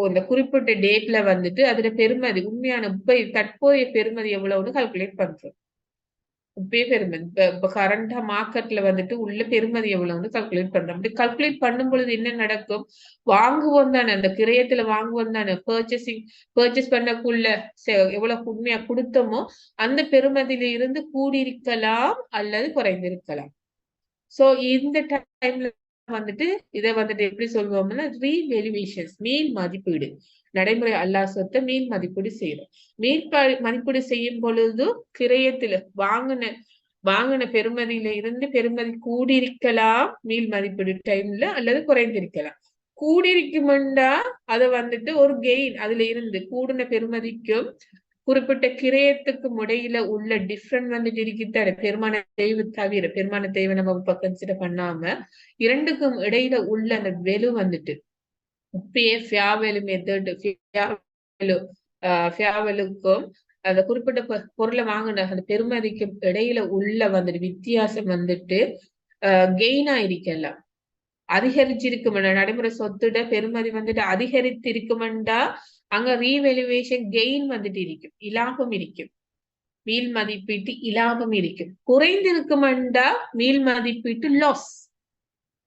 அந்த குறிப்பிட்ட டேட்ல வந்துட்டு அதுல பெருமதி உண்மையான தற்போதைய பெருமதி எவ்வளவுன்னு கால்குலேட் பண்றோம். பெருமதி இப்ப கரண்டா மார்க்கெட்ல வந்துட்டு உள்ள பெருமதி எவ்வளவுன்னு கால்குலேட் பண்றோம். அப்படி கால்குலேட் பண்ணும் பொழுது என்ன நடக்கும், வாங்குவோம் தானே, அந்த கிரயத்துல வாங்குவோம் தானே, பர்ச்சேஸ் பண்ணக்குள்ள எவ்வளவு உண்மையா கொடுத்தோமோ அந்த பெருமதியில இருந்து கூடியிருக்கலாம் அல்லது குறைந்திருக்கலாம். சோ இந்த டைம்ல வந்துட்டு இதை வந்துட்டு எப்படி சொல்லுவோம்னா ரீவெலுவேஷன்ஸ், மீள் மதிப்பீடு. நடைமுறை அல்லா சொத்தை மீள் மதிப்பீடு செய்யறோம். மதிப்பீடு செய்யும் பொழுது கிரயத்துல வாங்கின பெருமதியில இருந்து பெருமதி கூடியிருக்கலாம் மீள் மதிப்பீடு டைம்ல, அல்லது குறைந்திருக்கலாம். கூடியிருக்குமெண்டா அதை வந்துட்டு ஒரு கெயின், அதுல இருந்து கூடின பெருமதிக்கும் குறிப்பிட்ட கிரயத்துக்கும் இடையில உள்ள டிஃப்ரெண்ட் வந்துட்டு இருக்குதாரு. பெருமான தேய்வு தவிர, பெருமான தேய்வை நம்ம கன்சிடர் பண்ணாம இரண்டுக்கும் இடையில உள்ள அந்த வெலு வந்துட்டு இப்பயே ஃபேர் வேல்யூ மெத்தட், ஃபேர் வேல்யூக்கும் அந்த குறிப்பிட்ட பொருளை வாங்கின அந்த பெருமதிக்கும் இடையில உள்ள வந்துட்டு வித்தியாசம் வந்துட்டு கெயினா இருக்கலாம், அதிகரிச்சிருக்குமெண்டா. நடைமுறை சொத்துட பெருமதி வந்துட்டு அதிகரித்து இருக்குமெண்டா அங்க ரீவெலுவேஷன் கெயின் வந்துட்டு இருக்கும், இலாபம் இருக்கும், மீள் மதிப்பீட்டு இலாபம் இருக்கும். குறைந்திருக்குமெண்டா மீள் மதிப்பீட்டு லாஸ்.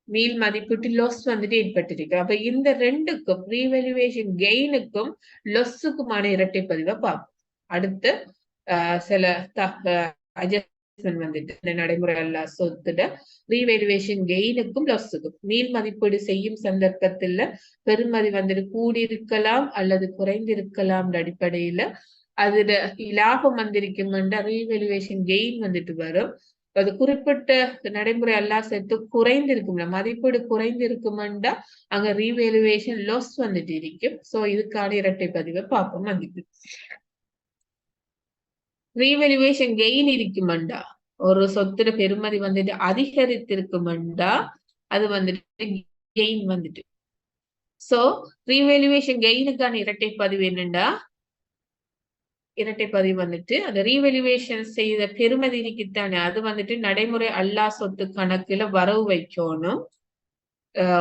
மீள் மதிப்பீட்டு லொஸ் வந்துட்டு ஏற்பட்டிருக்கு. அப்ப இந்த ரெண்டுக்கும் ரீவேல்யூவேஷன் கெயினுக்கும் லொஸ்ஸுக்குமான இரட்டை பதிவை பார்ப்போம். அடுத்து சில அட்ஜஸ்ட்மெண்ட் வந்துட்டு இந்த நடைமுறை அல்லா சொத்துல ரீவேல்யூவேஷன் கெயினுக்கும் லொஸ்ஸுக்கும் மீள் மதிப்பீடு செய்யும் சந்தர்ப்பத்துல பெருமதி வந்துட்டு கூடியிருக்கலாம் அல்லது குறைந்திருக்கலாம் அடிப்படையில அதுல லாபம் வந்திருக்கும் ரீவேல்யூவேஷன் கெயின் வந்துட்டு வரும். அது குறிப்பிட்ட நடைமுறை அல்லா சேர்த்து குறைந்திருக்கும்ல மதிப்பீடு குறைந்திருக்குமெண்டா அங்க ரீவேல்யூவேஷன் லாஸ் வந்துட்டு இருக்கும். சோ இதுக்கான இரட்டை பதிவை பார்ப்போம். வந்துட்டு ரீவேல்யூவேஷன் கெயின் இருக்குமெண்டா ஒரு சொத்துல பெருமதி வந்துட்டு அதிகரித்திருக்குமெண்டா அது வந்துட்டு கெயின் வந்துட்டு. சோ ரீவேல்யூவேஷன் கெயினுக்கான இரட்டை பதிவு என்னண்டா இரட்டை பதிவு வந்துட்டு அந்த ரீவெல்யூவேஷன் செய்த பெருமதி இருக்குத்தானே அது வந்துட்டு நடைமுறை அல்லா சொத்து கணக்குல வரவு வைக்கணும்.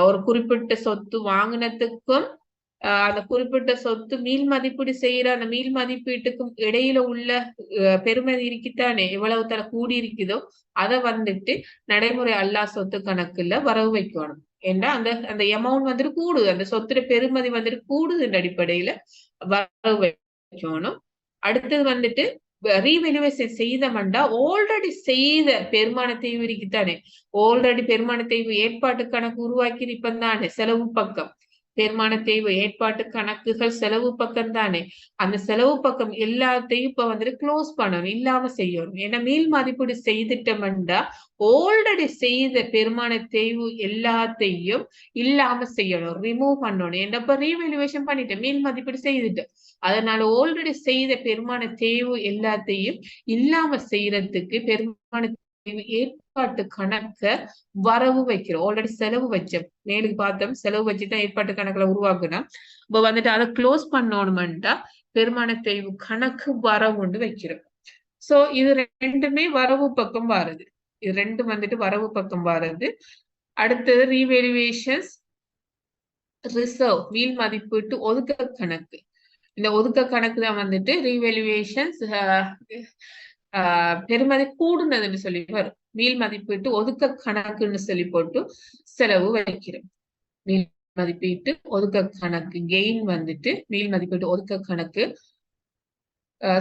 ஒரு குறிப்பிட்ட சொத்து வாங்கினதுக்கும் அந்த குறிப்பிட்ட சொத்து மீள் மதிப்பீடு செய்யற அந்த மீள் மதிப்பீட்டுக்கும் இடையில உள்ள பெருமதி இருக்குத்தானே எவ்வளவு தர கூடி இருக்குதோ அதை வந்துட்டு நடைமுறை அல்லா சொத்து கணக்குல வரவு வைக்கணும். ஏன்னா அந்த அந்த அமௌண்ட் வந்துட்டு கூடுது அந்த சொத்துல பெருமதி வந்துட்டு கூடுது அடிப்படையில வரவு வைக்கணும். அடுத்தது வந்துட்டு ரீவெல்யூவேஷன் செய்தமண்டா ஆல்ரெடி செய்த பெருமான தேய்வு இருக்குத்தானே ஆல்ரெடி பெருமான தேய்வு ஏற்பாட்டு கணக்கு உருவாக்கி இப்பந்தானே செலவு பக்கம் பெருமான தேய்வு ஏற்பாட்டு கணக்குகள் செலவு பக்கம் தானே அந்த செலவு பக்கம் எல்லாத்தையும் இப்ப வந்துட்டு க்ளோஸ் பண்ணணும் இல்லாம செய்யணும். ஏன்னா மீள் மதிப்பீடு செய்துட்டோம்டா ஆல்ரெடி செய்த பெருமான தேய்வு எல்லாத்தையும் இல்லாம செய்யணும் ரிமூவ் பண்ணணும். ஏன்னா இப்ப ரீவெல்யூவேஷன் பண்ணிட்டேன் மீள் மதிப்பீடு செய்துட்டு அதனால ஆல்ரெடி செய்த பெருமான தேய்வு எல்லாத்தையும் இல்லாம செய்யறதுக்கு பெருமான தேய்வு ஏற்பாட்டு கணக்க வரவு வைக்கிறோம். ஆல்ரெடி செலவு வச்சோம் மேலுக்கு பார்த்தோம் செலவு வச்சுதான் ஏற்பாட்டு கணக்குல உருவாக்குனா இப்ப வந்துட்டு அதை க்ளோஸ் பண்ணணும்டா பெருமான தேய்வு கணக்கு வரவுண்டு வைக்கிறோம். சோ இது ரெண்டுமே வரவு பக்கம் வாருது. இது ரெண்டும் வந்துட்டு வரவு பக்கம் வாருது. அடுத்தது ரீவேல்யூவேஷன்ஸ் ரிசர்வ் மீள் மதிப்பீட்டு ஒதுக்க கணக்கு. இந்த ஒதுக்க கணக்கு தான் வந்துட்டு ரீவெல்யூவேஷன்ஸ் பெருமதி கூடுனதுன்னு சொல்லி வரும். மீள் மதிப்பீட்டு ஒதுக்க கணக்குன்னு சொல்லி போட்டு செலவு வைக்கிறோம். மீள் மதிப்பீட்டு ஒதுக்க கணக்கு கெயின் வந்துட்டு மீள் மதிப்பீட்டு ஒதுக்க கணக்கு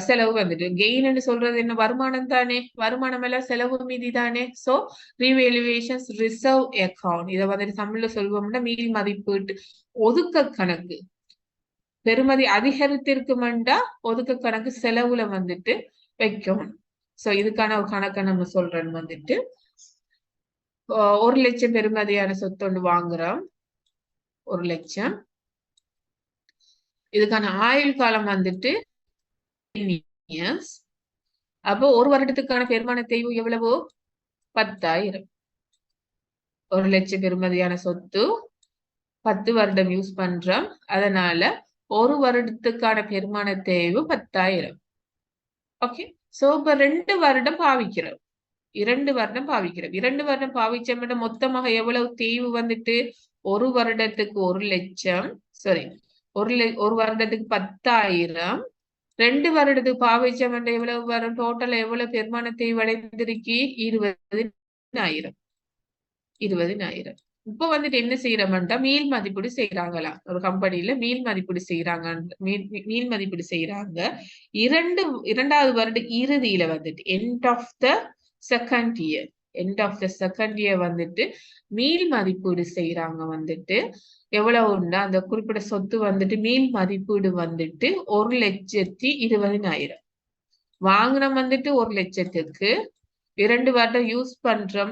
செலவு வந்துட்டு கெயின்னு சொல்றது என்ன வருமானம் தானே வருமானம் எல்லாம் செலவு மீதி தானே. சோ ரீவேல்யூவேஷன்ஸ் ரிசர்வ் அக்கௌண்ட் இதை வந்துட்டு தமிழ்ல சொல்வோம்னா மீள் மதிப்பீட்டு ஒதுக்க கணக்கு பெருமதி அதிகரித்திருக்குமெண்டா ஒதுக்க கணக்கு செலவுல வந்துட்டு வைக்கணும். சோ இதுக்கான ஒரு கணக்கை நம்ம சொல்றேன் வந்துட்டு 1 லட்சம் பெருமதியான சொத்து ஒன்று வாங்குறோம் 1 லட்சம் இதுக்கான ஆயுள் காலம் வந்துட்டு 10 years. அப்போ ஒரு வருடத்துக்கான பெருமான தேய்வு எவ்வளவோ 10,000. 1 லட்சம் பெருமதியான சொத்து 10 வருடம் யூஸ் பண்றோம் அதனால ஒரு வருடத்துக்கான பெருமான தேய்வு 10,000. ஓகே சோ இப்ப 2 வருடம் பாவிக்கிறோம் 2 வருடம் பாவிக்கிறோம் 2 வருடம் பாவிச்சோம்னா மொத்தமாக எவ்வளவு தேய்வு வந்துட்டு ஒரு வருடத்துக்கு 1 லட்சம் சாரி ஒரு வருடத்துக்கு 10,000 2 வருடத்துக்கு பாவிச்சோம்னா எவ்வளவு வரும் டோட்டல் எவ்வளவு பெருமான தேய்வு அடைந்திருக்கு 20,000. இப்ப வந்துட்டு என்ன செய்யறோம்டா மீள் மதிப்பீடு செய்யறாங்களா ஒரு கம்பெனில மீள் மதிப்பீடு செய்யறாங்க மீள் மதிப்பீடு செய்யறாங்க 2வது வருட இறுதியில வந்துட்டு end of the second year வந்துட்டு மீள் மதிப்பீடு செய்யறாங்க வந்துட்டு எவ்வளவுன்னா அந்த குறிப்பிட்ட சொத்து வந்துட்டு மீள் மதிப்பீடு வந்துட்டு 1,20,000 வாங்கின வந்துட்டு 1 லட்சத்துக்கு 2 வருடம் யூஸ் பண்றோம்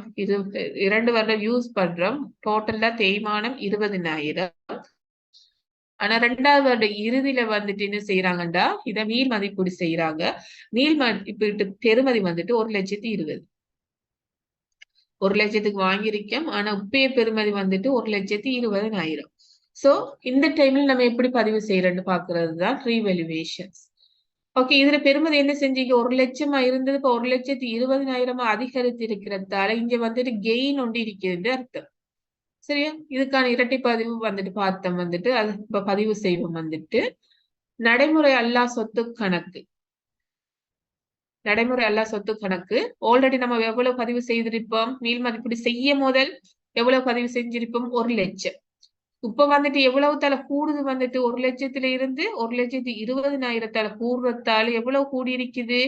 2 வருடம் யூஸ் பண்றோம் டோட்டலா தேய்மானம் 20,000. ஆனா 2வது வருட இறுதியில வந்துட்டு என்ன செய்யறாங்கடா இத மீள் மதிப்பீடு செய்யறாங்க மீள் மதிப்பீட்டு பெருமதி வந்துட்டு 1,20,000 1 லட்சத்துக்கு வாங்கியிருக்கோம் ஆனா உப்பைய பெருமதி வந்துட்டு 1,20,000. சோ இந்த டைம்ல நம்ம எப்படி பதிவு செய்யறோம்னு பாக்குறதுதான் ரீவெல்யூவேஷன்ஸ். ஓகே இதுல பெருமதி என்ன செஞ்சீங்க 1 லட்சமா இருந்தது இப்ப 1,20,000 அதிகரித்து இருக்கிறதால இங்க வந்துட்டு கெயின் ஒன்று இருக்கிறது அர்த்தம். சரியா இதுக்கான இரட்டை பதிவு வந்துட்டு பார்த்தோம் வந்துட்டு அது இப்ப பதிவு செய்வோம் வந்துட்டு நடைமுறை அல்லா சொத்து கணக்கு ஆல்ரெடி நம்ம எவ்வளவு பதிவு செய்திருப்போம் மீள் மதிப்பீடு செய்ய முதல் எவ்வளவு பதிவு செஞ்சிருப்போம்? 1,00,000. இப்ப வந்துட்டு எவ்வளவு தலை கூடுது? வந்துட்டு 1,00,000 இருந்து 1,20,000 கூடுறதால எவ்வளவு கூடி இருக்குது?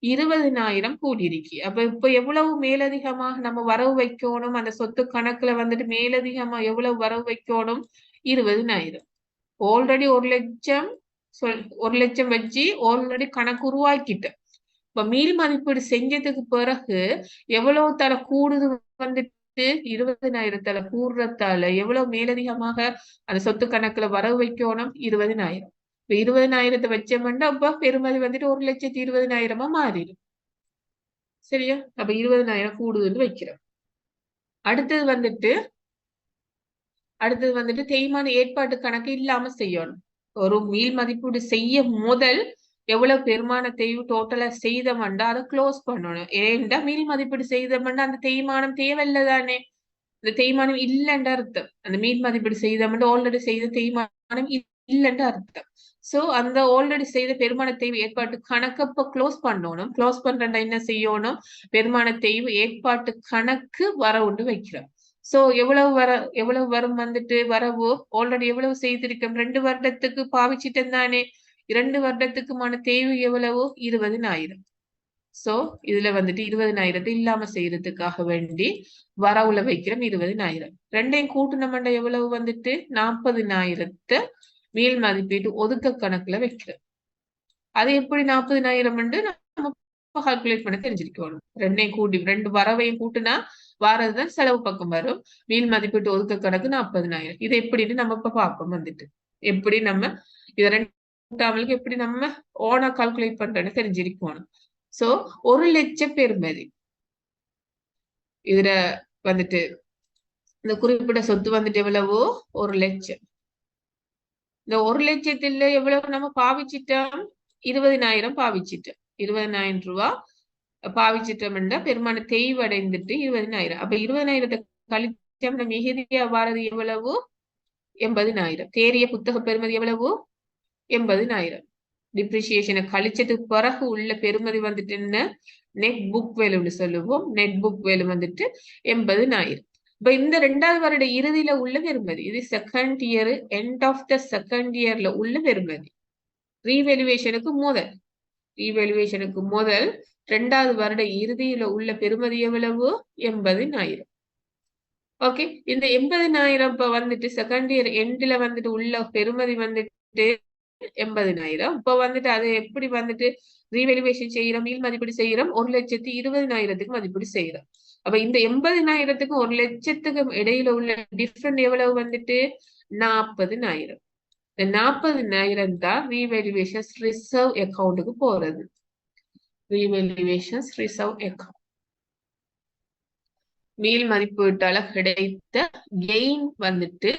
20,000 கூடியிருக்கு. அப்ப இப்ப எவ்வளவு மேலதிகமாக நம்ம வரவு வைக்கணும்? அந்த சொத்து கணக்குல வந்துட்டு மேலதிகமா எவ்வளவு வரவு வைக்கணும்? 20,000. ஆல்ரெடி 1,00,000 1,00,000 வச்சு ஆல்ரெடி கணக்கு உருவாக்கிட்டேன். இப்ப மீள் மதிப்பீடு செஞ்சதுக்கு பிறகு எவ்வளவு தலை கூடுது? வந்துட்டு 20,000 கூடுறதால எவ்வளவு மேலதிகமாக அந்த சொத்து கணக்குல வரவு வைக்கணும்? 20,000. இப்ப 20,000 வச்சோம்னா அப்ப பெருமதி வந்துட்டு 1,20,000 மாறிடும். சரியா? அப்ப 20,000 கூடுதுன்னு வைக்கிறோம். அடுத்தது வந்துட்டு தேய்மான ஏற்பாட்டு கணக்கு இல்லாம செய்யணும். ஒரு மீள் மதிப்பீடு செய்ய முதல் எவ்வளவு பெருமான தேய்வு டோட்டலா செய்தோம்னா அதை க்ளோஸ் பண்ணணும். ஏன்டா மீள் மதிப்பீடு செய்தோம்னா அந்த தேய்மானம் தேவையில்லதானே? இந்த தேய்மானம் இல்லைன்ற அர்த்தம். அந்த மீள் மதிப்பீடு செய்தோம்னா ஆல்ரெடி செய்த தேய்மானம் இல்லைன்ற அர்த்தம். சோ அந்த ஆல்ரெடி செய்த பெருமான தேய்வு ஏற்பாட்டு கணக்கப்ப க்ளோஸ் பண்ணணும். க்ளோஸ் பண்றா என்ன செய்யணும்? பெருமான தேய்வு ஏற்பாட்டு கணக்கு வரவுண்டு வைக்கிறோம். சோ எவ்வளவு வரும்? வந்துட்டு வரவு ஆல்ரெடி எவ்வளவு செய்திருக்கோம்? 2 வருடத்துக்கு பாவிச்சிட்டேன் தானே. 2 வருடத்துக்குமான தேய்வு எவ்வளவு? 20,000. சோ இதுல வந்துட்டு 20,000 இல்லாம செய்யறதுக்காக வேண்டி வரவுல வைக்கிறோம் 20,000. ரெண்டையும் கூட்டினோம்னா எவ்வளவு? வந்துட்டு 40,000 மீள் மதிப்பீட்டு ஒதுக்க கணக்குல வைக்கிறோம். அது எப்படி 40,000 நம்ம கால்குலேட் பண்ண தெரிஞ்சிருக்கணும். ரெண்டையும் கூட்டி 2 வரவையும் கூட்டினா வாரதுதான் செலவு பக்கம் வரும். மீள் மதிப்பீட்டு ஒதுக்க கணக்கு 40,000. இது எப்படின்னு நம்ம இப்ப பார்ப்போம். வந்துட்டு எப்படி நம்ம இதை 2 கூட்டாமலுக்கு எப்படி நம்ம ஓனா கால்குலேட் பண்றேன்னு தெரிஞ்சிருக்கணும். சோ 1,00,000 பெறுமதி. இதுல வந்துட்டு இந்த குறிப்பிட்ட சொத்து வந்துட்டு எவ்வளவோ 1,00,000. இந்த 1,00,000 எவ்வளவு நம்ம பாவிச்சிட்டோம்? 20,000 பாவிச்சிட்டோம். 20,000 ரூபாய் பாவிச்சிட்டோம்னா பெருமான தேய்வடைந்துட்டு 20,000. அப்ப 20,000 கழிச்சோம்னா மிகுதியா வாரது எவ்வளவு? 80,000. தேறிய புத்தக பெருமதி எவ்வளவு? 80,000. டிப்ரிசியேஷனை கழிச்சதுக்கு பிறகு உள்ள பெருமதி வந்துட்டு என்ன? நெட் புக் வேல்யூன்னு சொல்லுவோம். நெட் புக் வேல்யூ வந்துட்டு 80,000. இப்ப இந்த 2வது வருட இறுதியில உள்ள பெருமதி, இது second year end of the second இயர்ல உள்ள பெருமதி. ரீவேல்யூவேஷனுக்கு முதல் 2வது வருட இறுதியில உள்ள பெருமதி எவ்வளவு? 80,000. ஓகே, இந்த 80,000 இப்ப வந்துட்டு செகண்ட் இயர் எண்ட்ல வந்துட்டு உள்ள பெருமதி வந்துட்டு 80,000. இப்ப வந்துட்டு அது எப்படி வந்துட்டு ரீவேல்யூவேஷன் செய்யறோம்? மீள் மதிப்பீடு செய்யறோம். 1,20,000 மதிப்பீடு செய்யறோம். அப்ப இந்த 80,000 1,00,000 இடையில உள்ள டிஃபரண்ட் எவ்வளவு? வந்துட்டு 40,000. இந்த 40,000 தான் ரீவேல்யூவேஷன் ரிசர்வ் அக்கௌண்ட்டுக்கு போறது. ரீவேல்யூவேஷன் ரிசர்வ் அக்கௌண்ட் மீள் மதிப்பீட்டால கிடைத்த கெயின் வந்துட்டு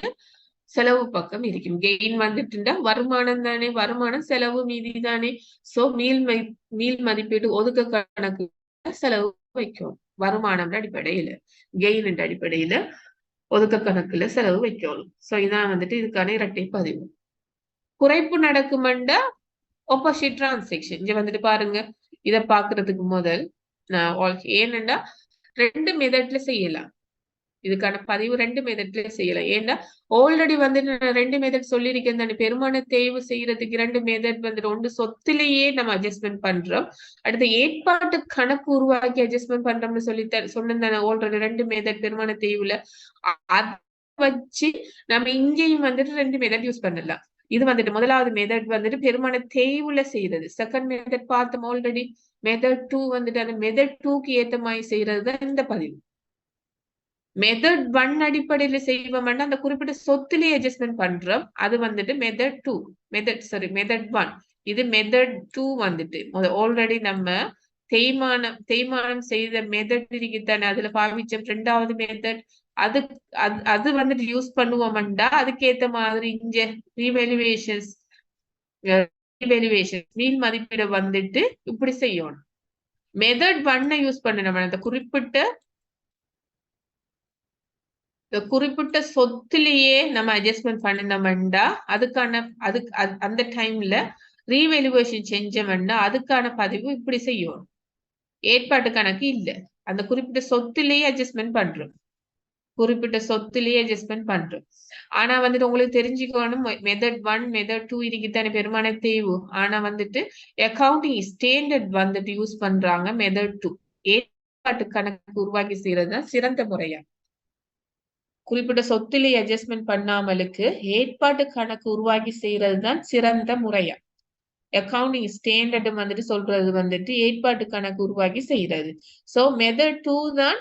செலவு பக்கம் இருக்கும். கெயின் வந்துட்டு வருமானம் தானே. வருமானம் செலவு மீதி தானே. சோ மீள் மதிப்பீடு ஒதுக்க கணக்கு செலவு வைக்கும். வருமானம் அடிப்படையில கெயின் அடிப்படையில ஒதுக்க கணக்குல செலவு வைக்கணும். சோ இதான் வந்துட்டு இதுக்கான இரட்டை பதிவு. குறைப்பு நடக்குமெண்டா ஆப்போசிட் டிரான்சாக்ஷன். இங்க வந்துட்டு பாருங்க, இத பாக்குறதுக்கு முதல் நான் ஏனென்றா 2 மெத்தட்ல செய்யலாம். இதுக்கான பதிவு 2 மெத்தட்ல செய்யலாம். ஏன்னா ஆல்ரெடி வந்து நான் 2 மெத்தட் சொல்லியிருக்கேன் தானே. பெருமான தேய்வு செய்யறதுக்கு 2 மெத்தட் வந்துட்டு ஒன்று சொத்திலேயே நம்ம அட்ஜஸ்ட்மெண்ட் பண்றோம். அடுத்து ஏற்பாட்டு கணக்கு உருவாக்கி அட்ஜஸ்ட்மெண்ட் பண்றோம்னு சொன்னேன் தானே. ஆல்ரெடி 2 மெத்தட் பெருமான தேய்வுல அதை வச்சு நம்ம இங்கேயும் வந்துட்டு 2 மெத்தட் யூஸ் பண்ணலாம். இது வந்துட்டு முதலாவது மெத்தட் வந்துட்டு பெருமான தேய்வுல செய்யறது. செகண்ட் மெத்தட் பார்த்தோம் ஆல்ரெடி. மெத்தட் 2 வந்துட்டு அந்த மெத்தட் 2க்கு ஏத்த மாதிரி செய்யறதுதான் இந்த பதிவு. மெத்தட் 1 அடிப்படையில செய்வோம்னா அந்த குறிப்பிட்ட சொத்துலயே அட்ஜஸ்ட்மெண்ட் பண்றோம். அது வந்துட்டு மெத்தட் 2. மெத்தட் 1. இது மெத்தட் 2 வந்துட்டு ஆல்ரெடி நம்ம தேய்மானம் செய்த மெத்தட் இருக்குதானே. அதுல பாவிச்ச 2வது மெத்தட் அது வந்துட்டு யூஸ் பண்ணுவோம்டா. அதுக்கேத்த மாதிரி இங்க ரீவேல்யூவேஷன் மீள் மதிப்பீடு வந்துட்டு இப்படி செய்யணும். மெத்தட் 1 யூஸ் பண்ணணும். அந்த குறிப்பிட்ட சொத்துலயே நம்ம அட்ஜஸ்ட்மெண்ட் பண்ணினோம்டா அந்த டைம்ல ரீவேல்யூவேஷன் செஞ்சோம்னா அதுக்கான பதிவு இப்படி செய்யணும். ஏற்பாட்டு கணக்கு இல்ல, அந்த குறிப்பிட்ட சொத்துலயே அட்ஜஸ்ட்மெண்ட் பண்றோம். குறிப்பிட்ட சொத்துலயே அட்ஜஸ்ட்மெண்ட் பண்றோம். ஆனா வந்துட்டு உங்களுக்கு தெரிஞ்சுக்கணும், மெத்தட் 1 மெத்தட் 2 இருக்குதானே பெருமான தேய்வு. ஆனா வந்துட்டு அக்கவுண்டிங் ஸ்டாண்டர்ட் வந்துட்டு யூஸ் பண்றாங்க மெத்தட் 2. ஏற்பாட்டு கணக்கு உருவாக்கி செய்யறதுதான் சிறந்த முறையா. குறிப்பிட்ட சொத்துலயே அட்ஜஸ்ட்மெண்ட் பண்ணாமலுக்கு ஏற்பாட்டு கணக்கு உருவாக்கி செய்யறதுதான் சிறந்த முறையா. அக்கவுண்டிங் ஸ்டாண்டர்ட் வந்துட்டு சொல்றது வந்துட்டு ஏற்பாட்டு கணக்கு உருவாக்கி செய்யறது. சோ மெத்தட் 2 தான்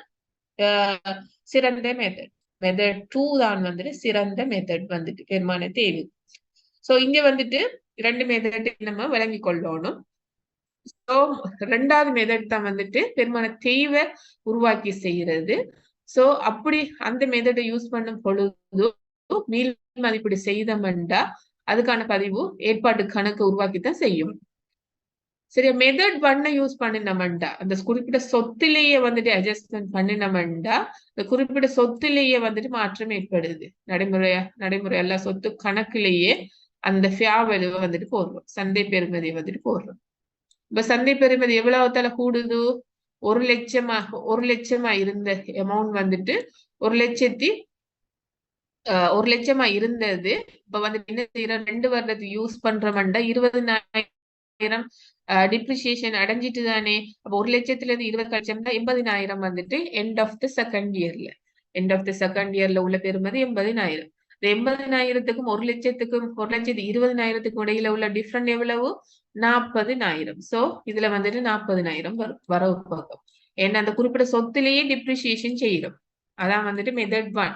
சிறந்த மெத்தட். மெத்தட் 2 தான் வந்துட்டு சிறந்த மெத்தட் வந்துட்டு பெருமான தேவை. சோ இங்க வந்துட்டு 2 மெத்தட் நம்ம விளங்கி கொள்ளணும். சோ 2வது மெத்தட் தான் வந்துட்டு பெருமான தேவை உருவாக்கி செய்யறது. சோ அப்படி அந்த மெத்தடை யூஸ் பண்ணும் பொழுது மீள் மதிப்பீடு செய்தோம்னா அதுக்கான பதிவு ஏற்பாட்டு கணக்கு உருவாக்கித்தான் செய்யும். சரியா, மெத்தட் 1 யூஸ் பண்ணினோம்டா அந்த குறிப்பிட்ட சொத்திலேயே வந்துட்டு அட்ஜஸ்ட்மெண்ட் பண்ணினோம்டா இந்த குறிப்பிட்ட சொத்திலேயே வந்துட்டு மாற்றம் ஏற்படுது. நடைமுறை எல்லா சொத்து கணக்குலேயே அந்த ஃபேர் வேல்யூவை வந்துட்டு போடுறோம், சந்தை பெறுமதியை வந்துட்டு போடுறோம். இப்ப சந்தை பெறுமதி எவ்வளவுத்தால கூடுது? 1 லட்சமா இருந்த அமௌண்ட் வந்துட்டு 1 லட்சமா இருந்தது. இப்ப வந்துட்டு என்ன செய்யறோம், 2 வருடத்துக்கு யூஸ் பண்றோம்டா 20,000 டிப்ரிசியேஷன் அடைஞ்சிட்டு தானே. அப்ப 1 லட்சத்துல இருந்து 20 லட்சம்னா 80,000 வந்துட்டு எண்ட் ஆஃப் த செகண்ட் இயர்ல உள்ள பெறுமதி 80,000. இந்த 80,000த்துக்கும் 1 லட்சத்துக்கும் 1,20,000த்துக்கும் இடையில உள்ள டிஃபரண்ட் எவ்வளவு? 40,000. சோ இதுல வந்துட்டு 40,000 வரவு பக்கம். ஏன்னா அந்த குறிப்பிட்ட சொத்துலயே டிப்ரிசியேஷன் செய்யறோம். அதான் வந்துட்டு மெத்தட் 1.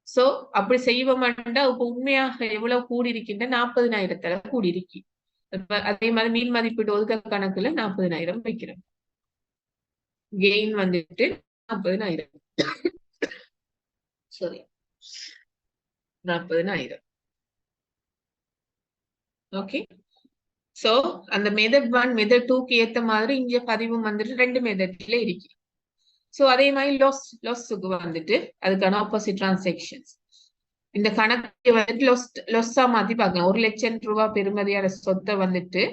சோ அப்படி செய்வோம்டா இப்ப உண்மையாக எவ்வளவு கூடி இருக்கின்ற 40,000த்துல கூடி இருக்கு. அதே மாதிரி மீள் மதிப்பீட்டு ஒதுக்க கணக்குல 40,000 வைக்கிறோம். கெயின் வந்துட்டு 40,000. சாரி, 40,000. ஓகே. சோ அந்த மெத்தட் 1 மெத்தட் 2க்கு ஏத்த மாதிரி இங்க பதிவும் வந்துட்டு 2 மெத்தட்ல இருக்கு. சோ அதே மாதிரி லாஸ்க்கு வந்துட்டு அதுக்கான ஆப்போசிட் டிரான்சாக்ஷன்ஸ். இந்த கணக்கு வந்துட்டு லொஸ்ஸா மாத்தி பார்க்கலாம். 1 லட்சம் ரூபாய் பெறுமதியான சொத்தை வந்துட்டு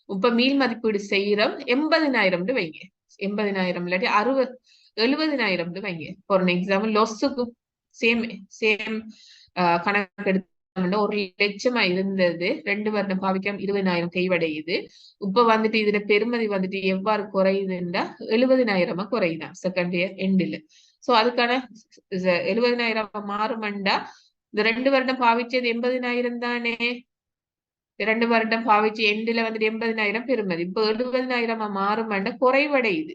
இப்ப மீள் மதிப்பீடு செய்யறோம் 80,000 வைங்க. 80,000 இல்லாட்டி 70,000 வைங்க. ஃபார் எக்ஸாம்பிள் லொஸ்ஸுக்கு சேம் கணக்கு எடுத்து 1 லட்சமா இருந்தது 2 வருடம் பாவிக்காம 20,000 கைவடையுது. இப்ப வந்துட்டு இதுல பெருமதி வந்துட்டு எவ்வாறு குறையுதுன்னா 70,000 குறையுதான் செகண்ட் இயர் எண்டில். சோ அதுக்கான 70,000 மாறுமண்டா இந்த 2 வருடம் பாவிச்சது 80,000 தானே. 2 வருடம் பாவிச்சு எண்டில வந்துட்டு 80,000 பெருமதி. இப்ப 70,000 மாறுமண்டா குறைவடையுது.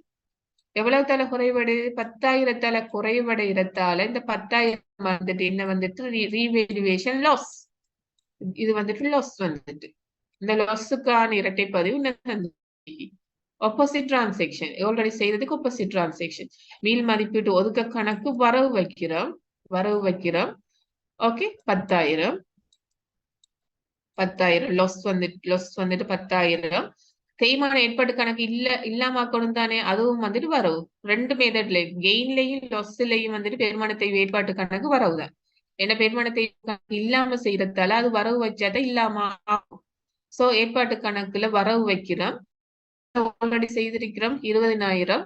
எவ்வளவு தலை குறைவடை? 10,000 குறைவடைகிறதால இந்த 10,000 வந்துட்டு என்ன வந்துட்டு ரீவேல்யூவேஷன் லாஸ். இது வந்துட்டு லாஸ் வந்துட்டு இந்த லாஸுக்கான இரட்டை பதிவு ஆப்போசிட் டிரான்சாக்ஷன் ஆல்ரெடி செய்யறதுக்கு ஆப்போசிட் டிரான்சாக்ஷன். மீள் மதிப்பீட்டு ஒதுக்க கணக்கு வரவு வைக்கிறோம். ஓகே, 10,000 லாஸ் வந்துட்டு 10,000. தேய்மான ஏற்பாட்டு கணக்கு இல்லாமக்கணும் தானே, அதுவும் வந்துட்டு வரவு. 2 மெத்தட்ல கெயின்லயும் லாஸ்லயும் வந்துட்டு பெருமானத்தை ஏற்பாட்டு கணக்கு வரவுதான். ஏன்னா பெருமானத்தை இல்லாம செய்யறதால அது வரவு வச்சாதான் இல்லாம ஆகும். சோ ஏற்பாட்டு கணக்குல வரவு வைக்கிறோம். ஆல்ரெடி செய்திருக்கிறோம் 20,000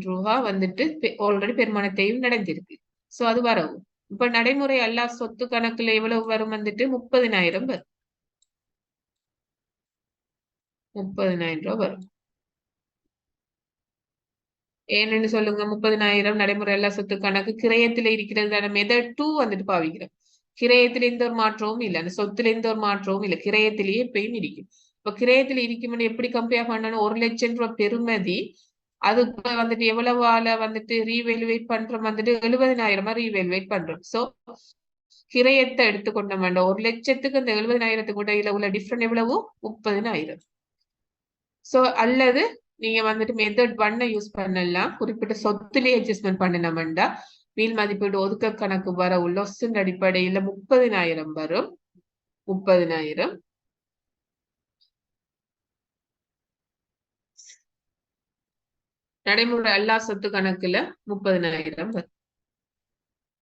ரூபாய் வந்துட்டு ஆல்ரெடி பெருமானத்தையும் நடந்திருக்கு. சோ அது வரவு. இப்ப நடைமுறை எல்லா சொத்து கணக்குல எவ்வளவு வரும் வந்துட்டு 30,000 வரும். 30,000 ரூபாய் வரும். ஏன்னு சொல்லுங்க, 30,000 நடைமுறை எல்லா சொத்து கணக்கு கிரயத்துல இருக்கிறது. மெத்தட் 2 வந்துட்டு பாவிக்கிறோம். கிரயத்துல எந்த ஒரு மாற்றமும் இல்லை, அந்த சொத்துல எந்த ஒரு மாற்றமும் இல்லை, கிரயத்திலேயே எப்பயும் இருக்கும். இப்ப கிரயத்துல இருக்கும்னு எப்படி கம்பேர் பண்ணணும்? 1 லட்சம் ரூபாய் பெருமதி அது வந்துட்டு எவ்வளவால வந்துட்டு ரீவேல்யூவேட் பண்றோம் வந்துட்டு 70,000 ரீவேல்யூவேட் பண்றோம். சோ கிரயத்தை எடுத்துக்கொண்ட வேண்டாம். 1 லட்சத்துக்கு அந்த 70,000த்துக்கு இடையில உள்ள டிஃபரண்ட் எவ்வளவு? 30,000. சோ அல்லது நீங்க வந்துட்டு மெத்தட் 1 யூஸ் பண்ணலாம். குறிப்பிட்ட சொத்துலயே அட்ஜஸ்ட்மெண்ட் பண்ணினோம்டா மீள் மதிப்பீடு ஒதுக்க கணக்கு வர லொஸ்ஸின் அடிப்படையில 30,000 வரும். 30,000 நடைமுறை எல்லா சொத்து கணக்குல 30,000 வரும்.